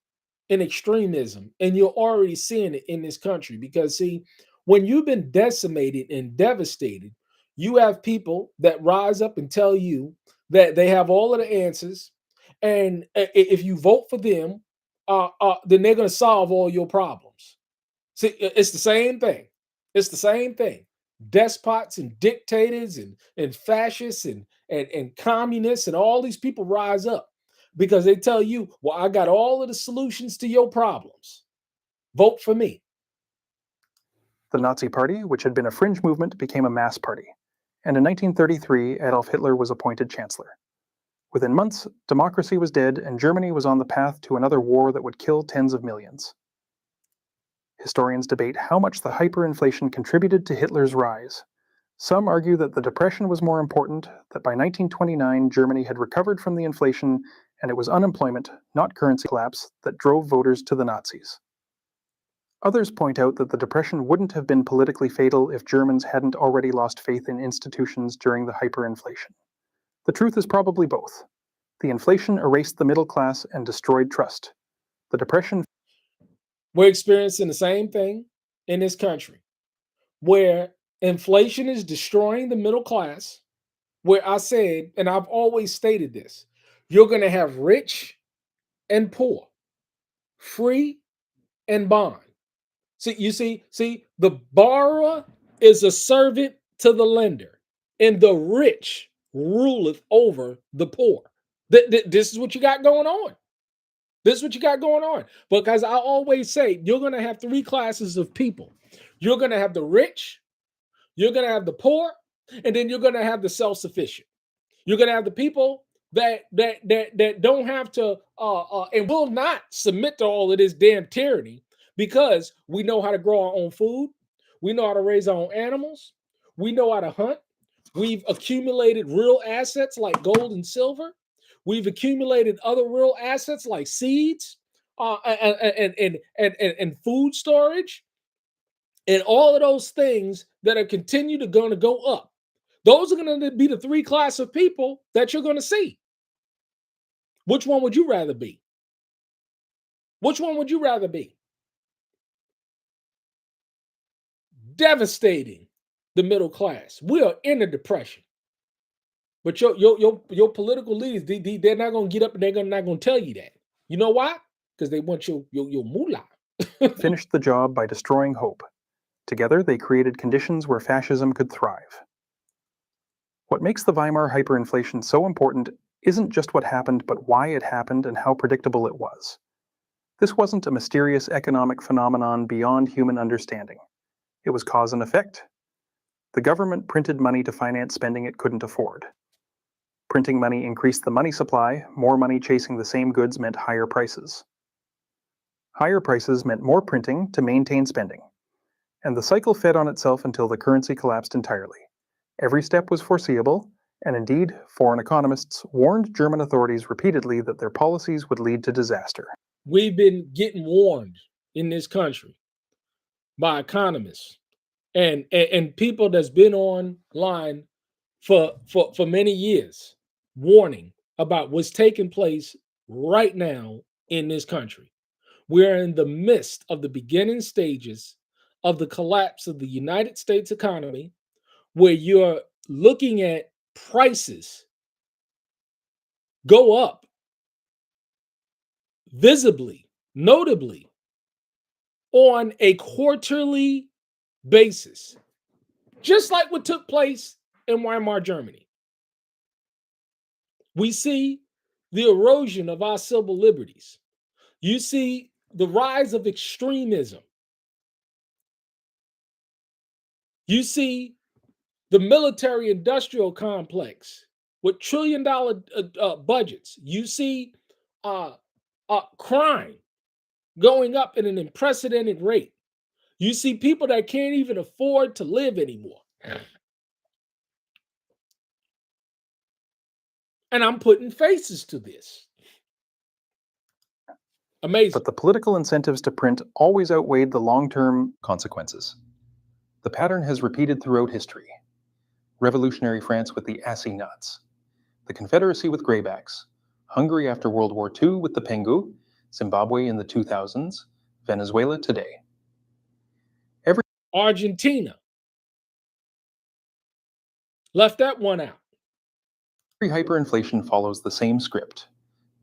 in extremism, and you're already seeing it in this country. Because, see, when you've been decimated and devastated, you have people that rise up and tell you that they have all of the answers, and if you vote for them, then they're going to solve all your problems. See, it's the same thing. It's the same thing. Despots and dictators and fascists and communists and all these people rise up because they tell you, well, I got all of the solutions to your problems. Vote for me. The Nazi Party, which had been a fringe movement, became a mass party, and in 1933, Adolf Hitler was appointed chancellor. Within months, democracy was dead, and Germany was on the path to another war that would kill tens of millions. Historians debate how much the hyperinflation contributed to Hitler's rise. Some argue that the Depression was more important, that by 1929 Germany had recovered from the inflation, and it was unemployment, not currency collapse, that drove voters to the Nazis. Others point out that the Depression wouldn't have been politically fatal if Germans hadn't already lost faith in institutions during the hyperinflation. The truth is probably both. The inflation erased the middle class and destroyed trust. The Depression... We're experiencing the same thing in this country, where inflation is destroying the middle class, where I said, and I've always stated this, you're going to have rich and poor, free and bond. See, the borrower is a servant to the lender, and the rich ruleth over the poor. This is what you got going on. This is what you got going on. Because I always say, you're going to have three classes of people. You're going to have the rich, you're going to have the poor, and then you're going to have the self-sufficient. You're going to have the people that don't have to and will not submit to all of this damn tyranny, because we know how to grow our own food. We know how to raise our own animals. We know how to hunt. We've accumulated real assets like gold and silver. We've accumulated other real assets like seeds and food storage, and all of those things that are going to go up. Those are going to be the three classes of people that you're going to see. Which one would you rather be? Which one would you rather be? Devastating the middle class. We are in a depression. But your political leaders, they're not going to get up and they're not going to tell you that. You know why? Because they want your moolah. finished the job by destroying hope. Together, they created conditions where fascism could thrive. What makes the Weimar hyperinflation so important isn't just what happened, but why it happened and how predictable it was. This wasn't a mysterious economic phenomenon beyond human understanding. It was cause and effect. The government printed money to finance spending it couldn't afford. Printing money increased the money supply. More money chasing the same goods meant higher prices. Higher prices meant more printing to maintain spending. And the cycle fed on itself until the currency collapsed entirely. Every step was foreseeable, and indeed, foreign economists warned German authorities repeatedly that their policies would lead to disaster. We've been getting warned in this country by economists and people that's been online for many years, warning about what's taking place right now in this country. We're in the midst of the beginning stages of the collapse of the United States economy, where you're looking at prices go up visibly, notably, on a quarterly basis, just like what took place in Weimar Germany. We see the erosion of our civil liberties. You see the rise of extremism. You see the military-industrial complex with trillion-dollar budgets. You see crime going up at an unprecedented rate. You see people that can't even afford to live anymore. And I'm putting faces to this. Amazing. But the political incentives to print always outweighed the long-term consequences. The pattern has repeated throughout history. Revolutionary France with the Assignats, the Confederacy with Greybacks, Hungary after World War II with the Pengu, Zimbabwe in the 2000s, Venezuela today. Argentina Left that one out. Hyperinflation follows the same script.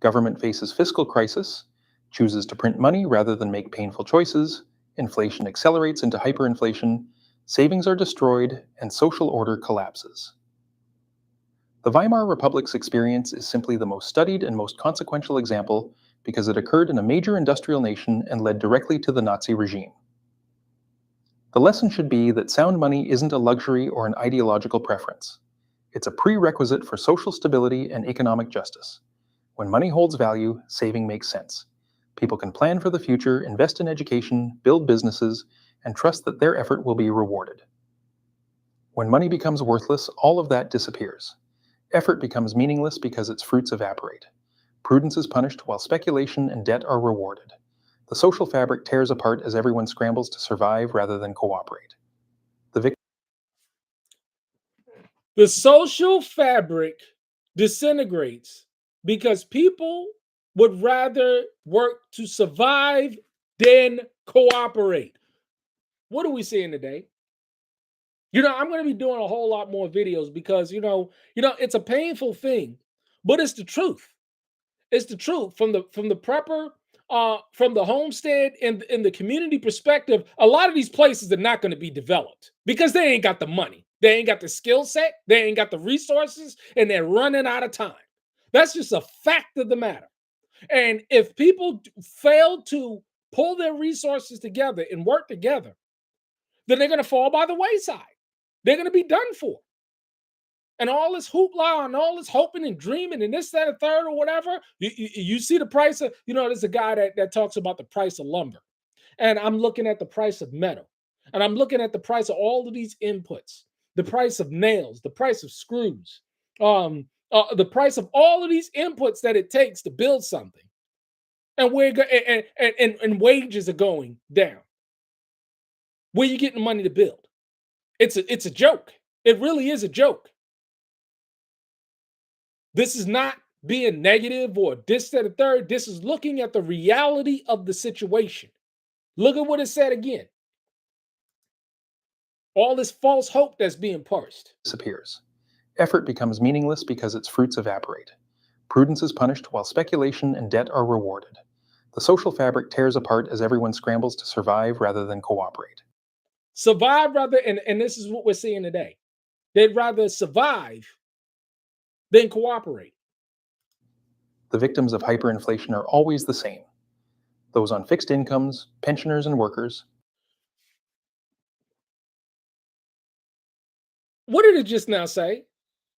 Government faces fiscal crisis, chooses to print money rather than make painful choices, inflation accelerates into hyperinflation, savings are destroyed, and social order collapses. The Weimar Republic's experience is simply the most studied and most consequential example because it occurred in a major industrial nation and led directly to the Nazi regime. The lesson should be that sound money isn't a luxury or an ideological preference. It's a prerequisite for social stability and economic justice. When money holds value, saving makes sense. People can plan for the future, invest in education, build businesses, and trust that their effort will be rewarded. When money becomes worthless, all of that disappears. Effort becomes meaningless because its fruits evaporate. Prudence is punished while speculation and debt are rewarded. The social fabric tears apart as everyone scrambles to survive rather than cooperate. The social fabric disintegrates because people would rather work to survive than cooperate. What are we seeing today? I'm going to be doing a whole lot more videos because, it's a painful thing, but it's the truth. It's the truth from the prepper, from the homestead and in the community perspective. A lot of these places are not going to be developed because they ain't got the money. They ain't got the skill set. They ain't got the resources, and they're running out of time. That's just a fact of the matter. And if people fail to pull their resources together and work together, then they're going to fall by the wayside. They're going to be done for. And all this hoopla and all this hoping and dreaming and this, that, and third or whatever, you see the price of, there's a guy that talks about the price of lumber. And I'm looking at the price of metal. And I'm looking at the price of all of these inputs, the price of nails, the price of screws, the price of all of these inputs that it takes to build something. And and wages are going down. Where you getting the money to build? It's a joke. It really is a joke. This is not being negative or this, that, and third. This is looking at the reality of the situation. Look at what it said again. All this false hope that's being parsed disappears. Effort becomes meaningless because its fruits evaporate. Prudence is punished while speculation and debt are rewarded. The social fabric tears apart as everyone scrambles to survive rather than cooperate. Survive rather, and this is what we're seeing today. They'd rather survive than cooperate. The victims of hyperinflation are always the same. Those on fixed incomes, pensioners, and workers. What did it just now say?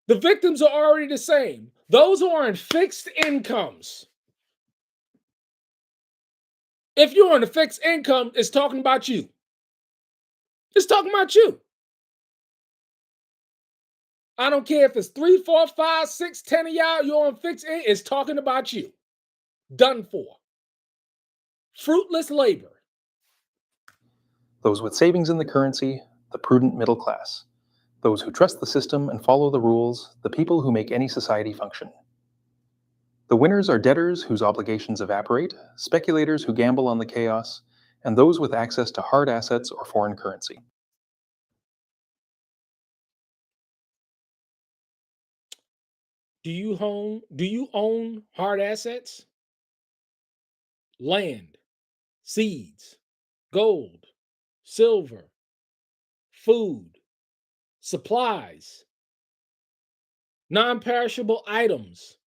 The victims are already the same. Those who are on fixed incomes. If you're on a fixed income, it's talking about you. It's talking about you. I don't care if it's 3, 4, 5, 6, 10 of y'all, you're on fixed income, it's talking about you. Done for. Fruitless labor. Those with savings in the currency, the prudent middle class. Those who trust the system and follow the rules, the people who make any society function. The winners are debtors whose obligations evaporate, speculators who gamble on the chaos, and those with access to hard assets or foreign currency. Do you own hard assets? Land, seeds, gold, silver, food, supplies, non-perishable items,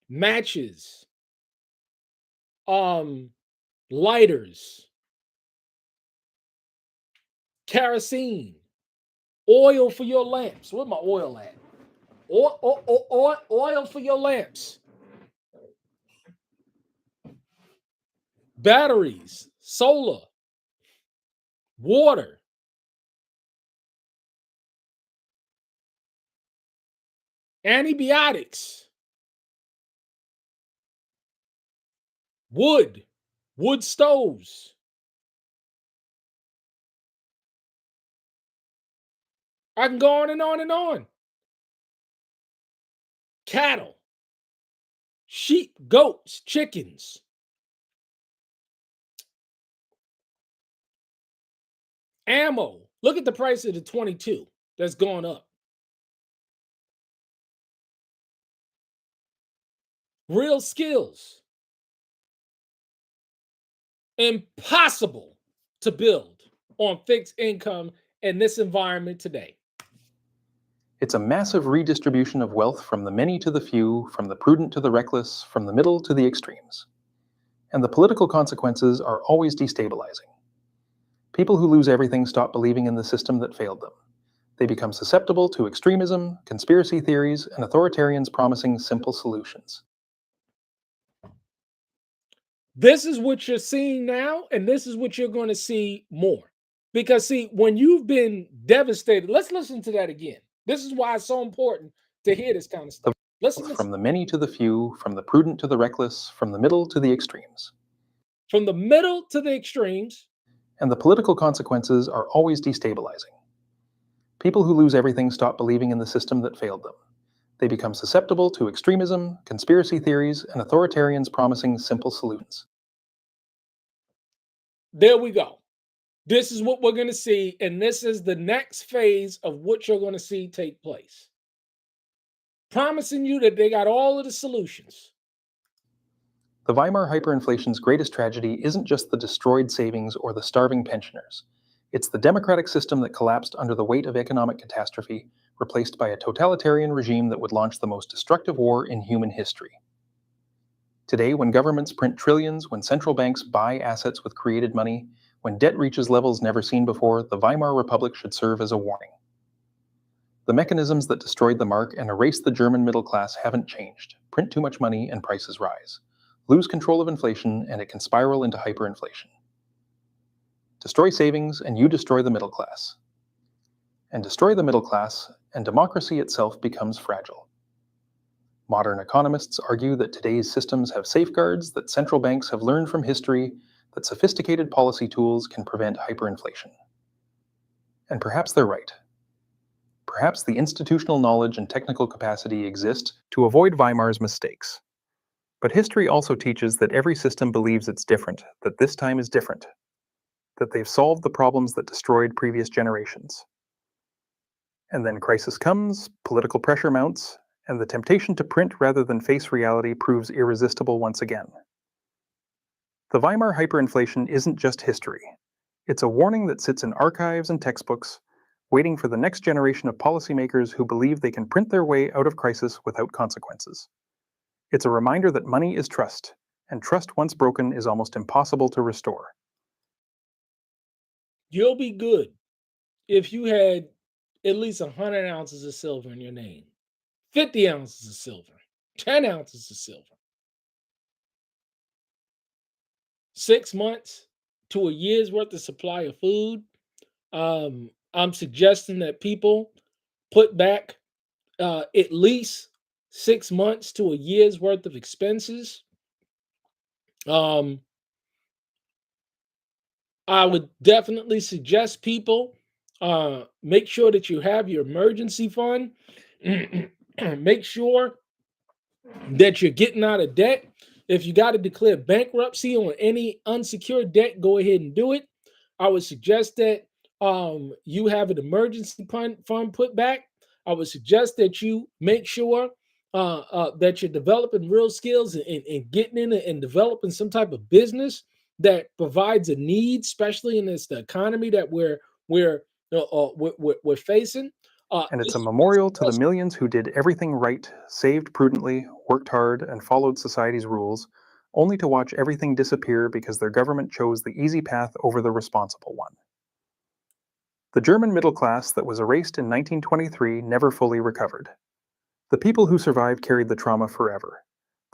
matches, lighters, kerosene, oil for your lamps. Where's my oil at? Oil for your lamps. Batteries, solar, water. Antibiotics. Wood stoves. I can go on and on and on. Cattle, sheep, goats, chickens. Ammo. Look at the price of the 22 that's gone up. real skills. Impossible to build on fixed income in this environment today. It's a massive redistribution of wealth from the many to the few, from the prudent to the reckless, from the middle to the extremes. And the political consequences are always destabilizing. People who lose everything stop believing in the system that failed them. They become susceptible to extremism, conspiracy theories, and authoritarians promising simple solutions. This is what you're seeing now, and this is what you're going to see more. Because, see, when you've been devastated, let's listen to that again. This is why it's so important to hear this kind of stuff. Listen. From the many to the few, from the prudent to the reckless, from the middle to the extremes. From the middle to the extremes. And the political consequences are always destabilizing. People who lose everything stop believing in the system that failed them. They become susceptible to extremism, conspiracy theories, and authoritarians promising simple solutions. There we go. This is what we're going to see, and this is the next phase of what you're going to see take place. Promising you that they got all of the solutions. The Weimar hyperinflation's greatest tragedy isn't just the destroyed savings or the starving pensioners. It's the democratic system that collapsed under the weight of economic catastrophe, replaced by a totalitarian regime that would launch the most destructive war in human history. Today, when governments print trillions, when central banks buy assets with created money, when debt reaches levels never seen before, the Weimar Republic should serve as a warning. The mechanisms that destroyed the mark and erased the German middle class haven't changed. Print too much money and prices rise. Lose control of inflation and it can spiral into hyperinflation. Destroy savings and you destroy the middle class. And destroy the middle class and democracy itself becomes fragile. Modern economists argue that today's systems have safeguards, that central banks have learned from history, that sophisticated policy tools can prevent hyperinflation. And perhaps they're right. Perhaps the institutional knowledge and technical capacity exist to avoid Weimar's mistakes. But history also teaches that every system believes it's different, that this time is different, that they've solved the problems that destroyed previous generations. And then crisis comes, political pressure mounts, and the temptation to print rather than face reality proves irresistible once again. The Weimar hyperinflation isn't just history. It's a warning that sits in archives and textbooks, waiting for the next generation of policymakers who believe they can print their way out of crisis without consequences. It's a reminder that money is trust, and trust once broken is almost impossible to restore. You'll be good if you had at least 100 ounces of silver in your name, 50 ounces of silver, 10 ounces of silver. 6 months to a year's worth of supply of food. I'm suggesting that people put back at least 6 months to a year's worth of expenses. I would definitely suggest people make sure that you have your emergency fund. Make sure that you're getting out of debt. If you got to declare bankruptcy on any unsecured debt, go ahead and do it. I would suggest that you have an emergency fund put back. I would suggest that you make sure that you're developing real skills and getting in and developing some type of business that provides a need, especially in the economy that we're facing. And it's a memorial to the millions who did everything right, saved prudently, worked hard, and followed society's rules, only to watch everything disappear because their government chose the easy path over the responsible one. The German middle class that was erased in 1923 never fully recovered. The people who survived carried the trauma forever.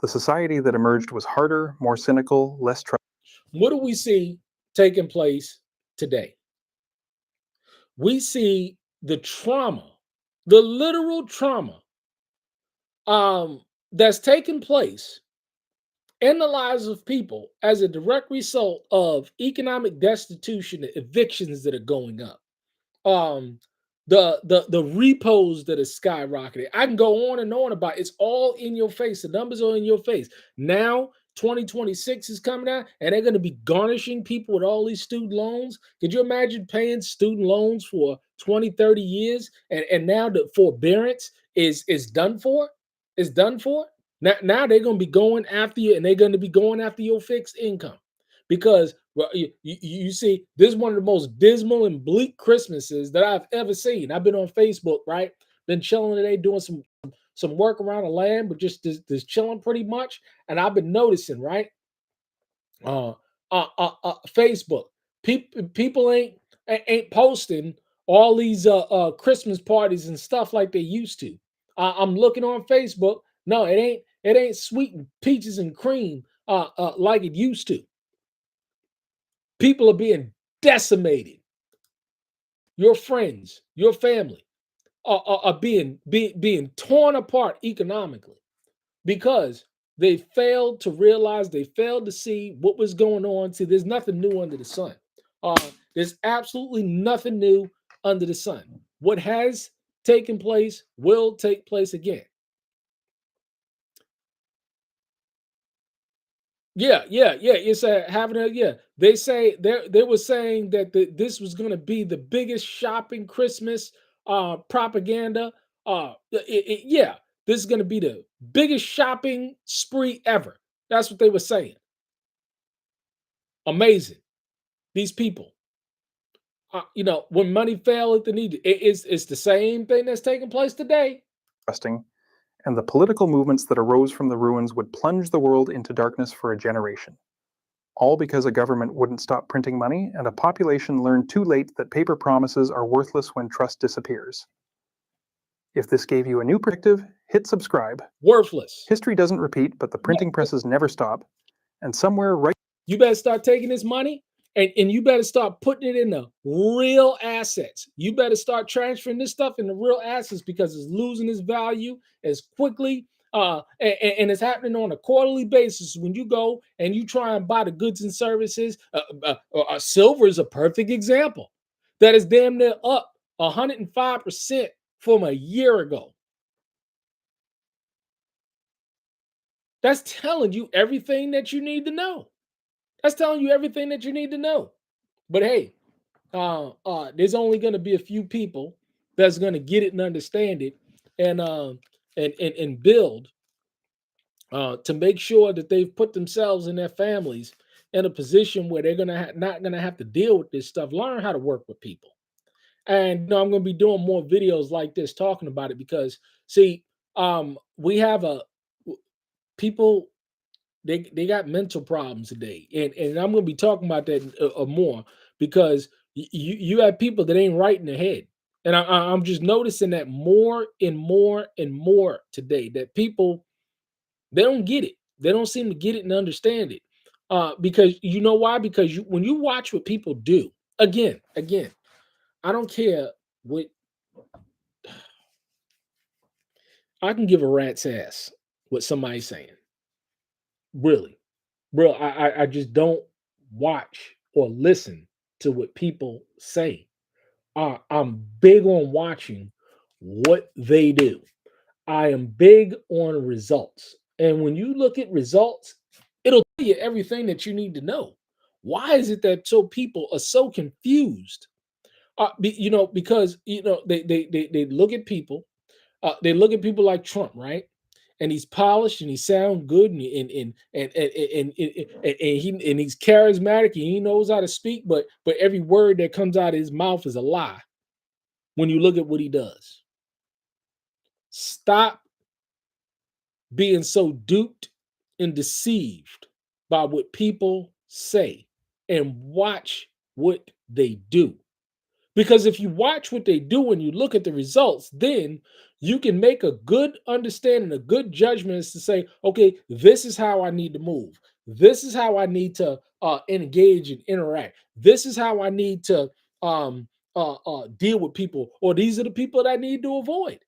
The society that emerged was harder, more cynical, less trustworthy. What do we see taking place today? We see the trauma, the literal trauma that's taking place in the lives of people as a direct result of economic destitution, evictions that are going up, the repos that are skyrocketing. I can go on and on about it. It's all in your face. The numbers are in your face. Now 2026 is coming out and they're going to be garnishing people with all these student loans. Could you imagine paying student loans for 20, 30 years and now the forbearance is done for? It's done for? Now they're going to be going after you, and they're going to be going after your fixed income because well, you see, this is one of the most dismal and bleak Christmases that I've ever seen. I've been on Facebook, right? Been chilling today, doing some work around the land, but just this chilling pretty much. And I've been noticing, right? Facebook, people ain't posting all these Christmas parties and stuff like they used to. I'm looking on Facebook. No, it ain't sweet and peaches and cream like it used to. People are being decimated. Your friends, your family are being torn apart economically because they failed to realize, they failed to see what was going on. See, there's nothing new under the sun. There's absolutely nothing new under the sun. What has taken place will take place again. Yeah. It's They say they were saying that this was going to be the biggest shopping Christmas propaganda. Yeah, this is going to be the biggest shopping spree ever. That's what they were saying. Amazing. These people. When money fail at the need, it's the same thing that's taking place today. And the political movements that arose from the ruins would plunge the world into darkness for a generation. All because a government wouldn't stop printing money and a population learned too late that paper promises are worthless when trust disappears. If this gave you a new perspective, hit subscribe. Worthless. History doesn't repeat, but the printing presses never stop. And somewhere right... You better start taking this money and you better start putting it in the real assets. You better start transferring this stuff into real assets because it's losing its value as quickly. And it's happening on a quarterly basis. When you go and you try and buy the goods and services, silver is a perfect example. That is damn near up 105% from a year ago. That's telling you everything that you need to know. That's telling you everything that you need to know. But hey, there's only going to be a few people that's going to get it and understand it, and build to make sure that they've put themselves and their families in a position where they're not going to have to deal with this stuff. Learn how to work with people, and I'm going to be doing more videos like this talking about it because see, we have people. They got mental problems today, and I'm going to be talking about that more because you have people that ain't right in the head, and I'm just noticing that more and more and more today that people they don't get it, they don't seem to get it and understand it, because you know why? Because when you watch what people do, again, I don't care what I can give a rat's ass what somebody's saying. Really, bro, I just don't watch or listen to what people say. I'm big on watching what they do. I am big on results. And when you look at results, it'll tell you everything that you need to know. Why is it that people are so confused? Because they look at people. They look at people like Trump, right? And he's polished and he sounds good and he's charismatic and he knows how to speak, but every word that comes out of his mouth is a lie when you look at what he does. Stop being so duped and deceived by what people say and watch what they do. Because if you watch what they do and you look at the results, then you can make a good understanding, a good judgment as to say, okay, this is how I need to move. This is how I need to engage and interact. This is how I need to deal with people, or these are the people that I need to avoid.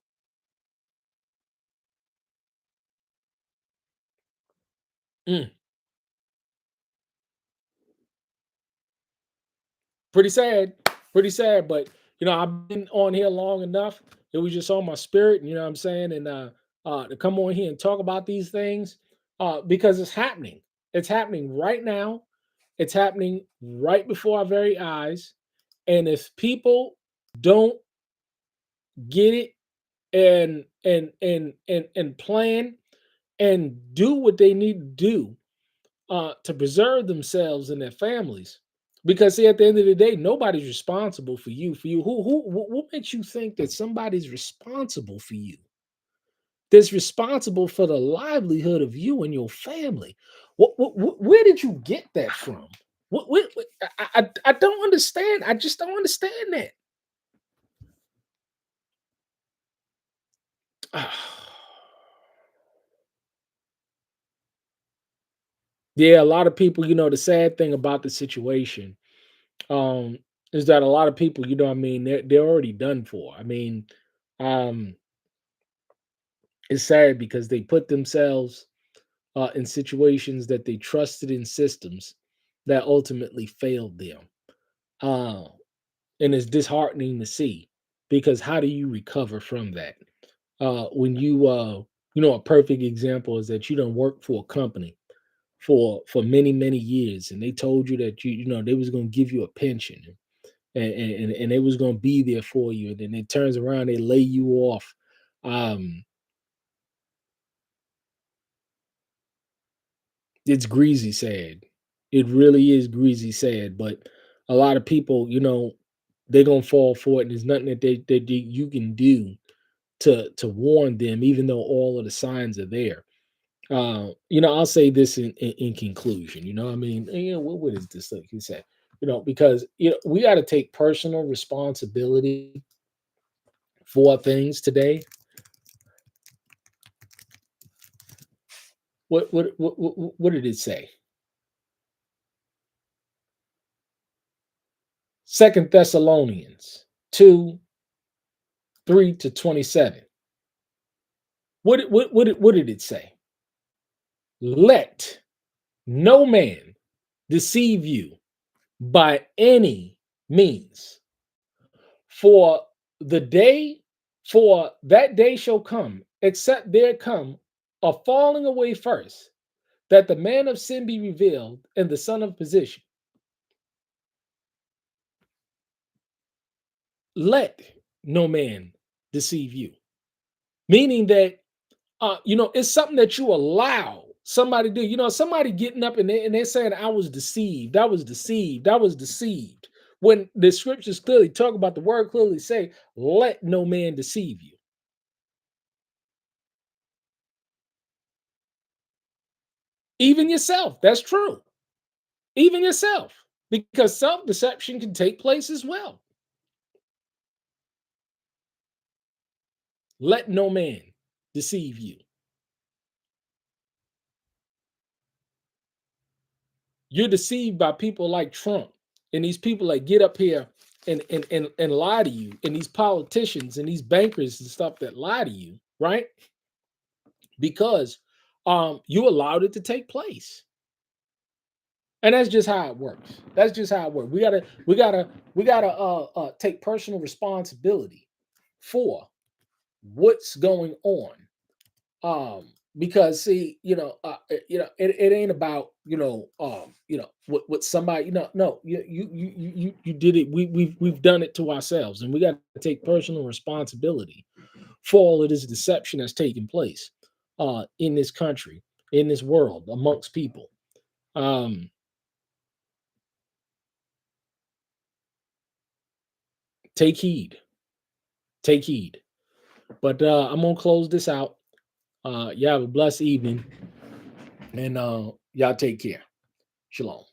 Pretty sad, but I've been on here long enough. It was just on my spirit, you know what I'm saying? And to come on here and talk about these things because it's happening. It's happening right now. It's happening right before our very eyes. And if people don't get it and plan and do what they need to do to preserve themselves and their families. Because see, at the end of the day, nobody's responsible for you. What makes you think that somebody's responsible for you? That's responsible for the livelihood of you and your family. Where did you get that from? I don't understand. I just don't understand that. Yeah, a lot of people, the sad thing about the situation um is that a lot of people, what I mean, they're already done for. I mean, um it's sad because they put themselves in situations that they trusted in systems that ultimately failed them. Uh, and it's disheartening to see, because how do you recover from that? When a perfect example is that you don't work for a company for many years, and they told you that they was going to give you a pension, and they was going to be there for you, and then it turns around, they lay you off. um it's greasy sad. It really is greasy sad. But a lot of people, they're gonna fall for it, and there's nothing that you can do to warn them, even though all of the signs are there. I'll say this in conclusion. I mean, what is this, like you said? Because we got to take personal responsibility for things today. What did it say? Second Thessalonians 2:3-27. What did it say? Let no man deceive you by any means, for the day, for that day shall come, except there come a falling away first, that the man of sin be revealed, and the son of perdition. Let no man deceive you. Meaning that it's something that you allow somebody to do. Somebody getting up and they're saying, I was deceived, I was deceived, I was deceived. When the scriptures clearly talk about, the word clearly say, let no man deceive you. Even yourself. That's true. Even yourself. Because self-deception can take place as well. Let no man deceive you. You're deceived by people like Trump, and these people that get up here and lie to you, and these politicians and these bankers and stuff that lie to you, right? Because you allowed it to take place. And that's just how it works. That's just how it works. We gotta take personal responsibility for what's going on. Because see, it ain't about what somebody, no, you did it. We've done it to ourselves, and we got to take personal responsibility for all of this deception that's taking place in this country, in this world, amongst people. Take heed. Take heed. But I'm gonna close this out. Y'all have a blessed evening, and y'all take care. Shalom.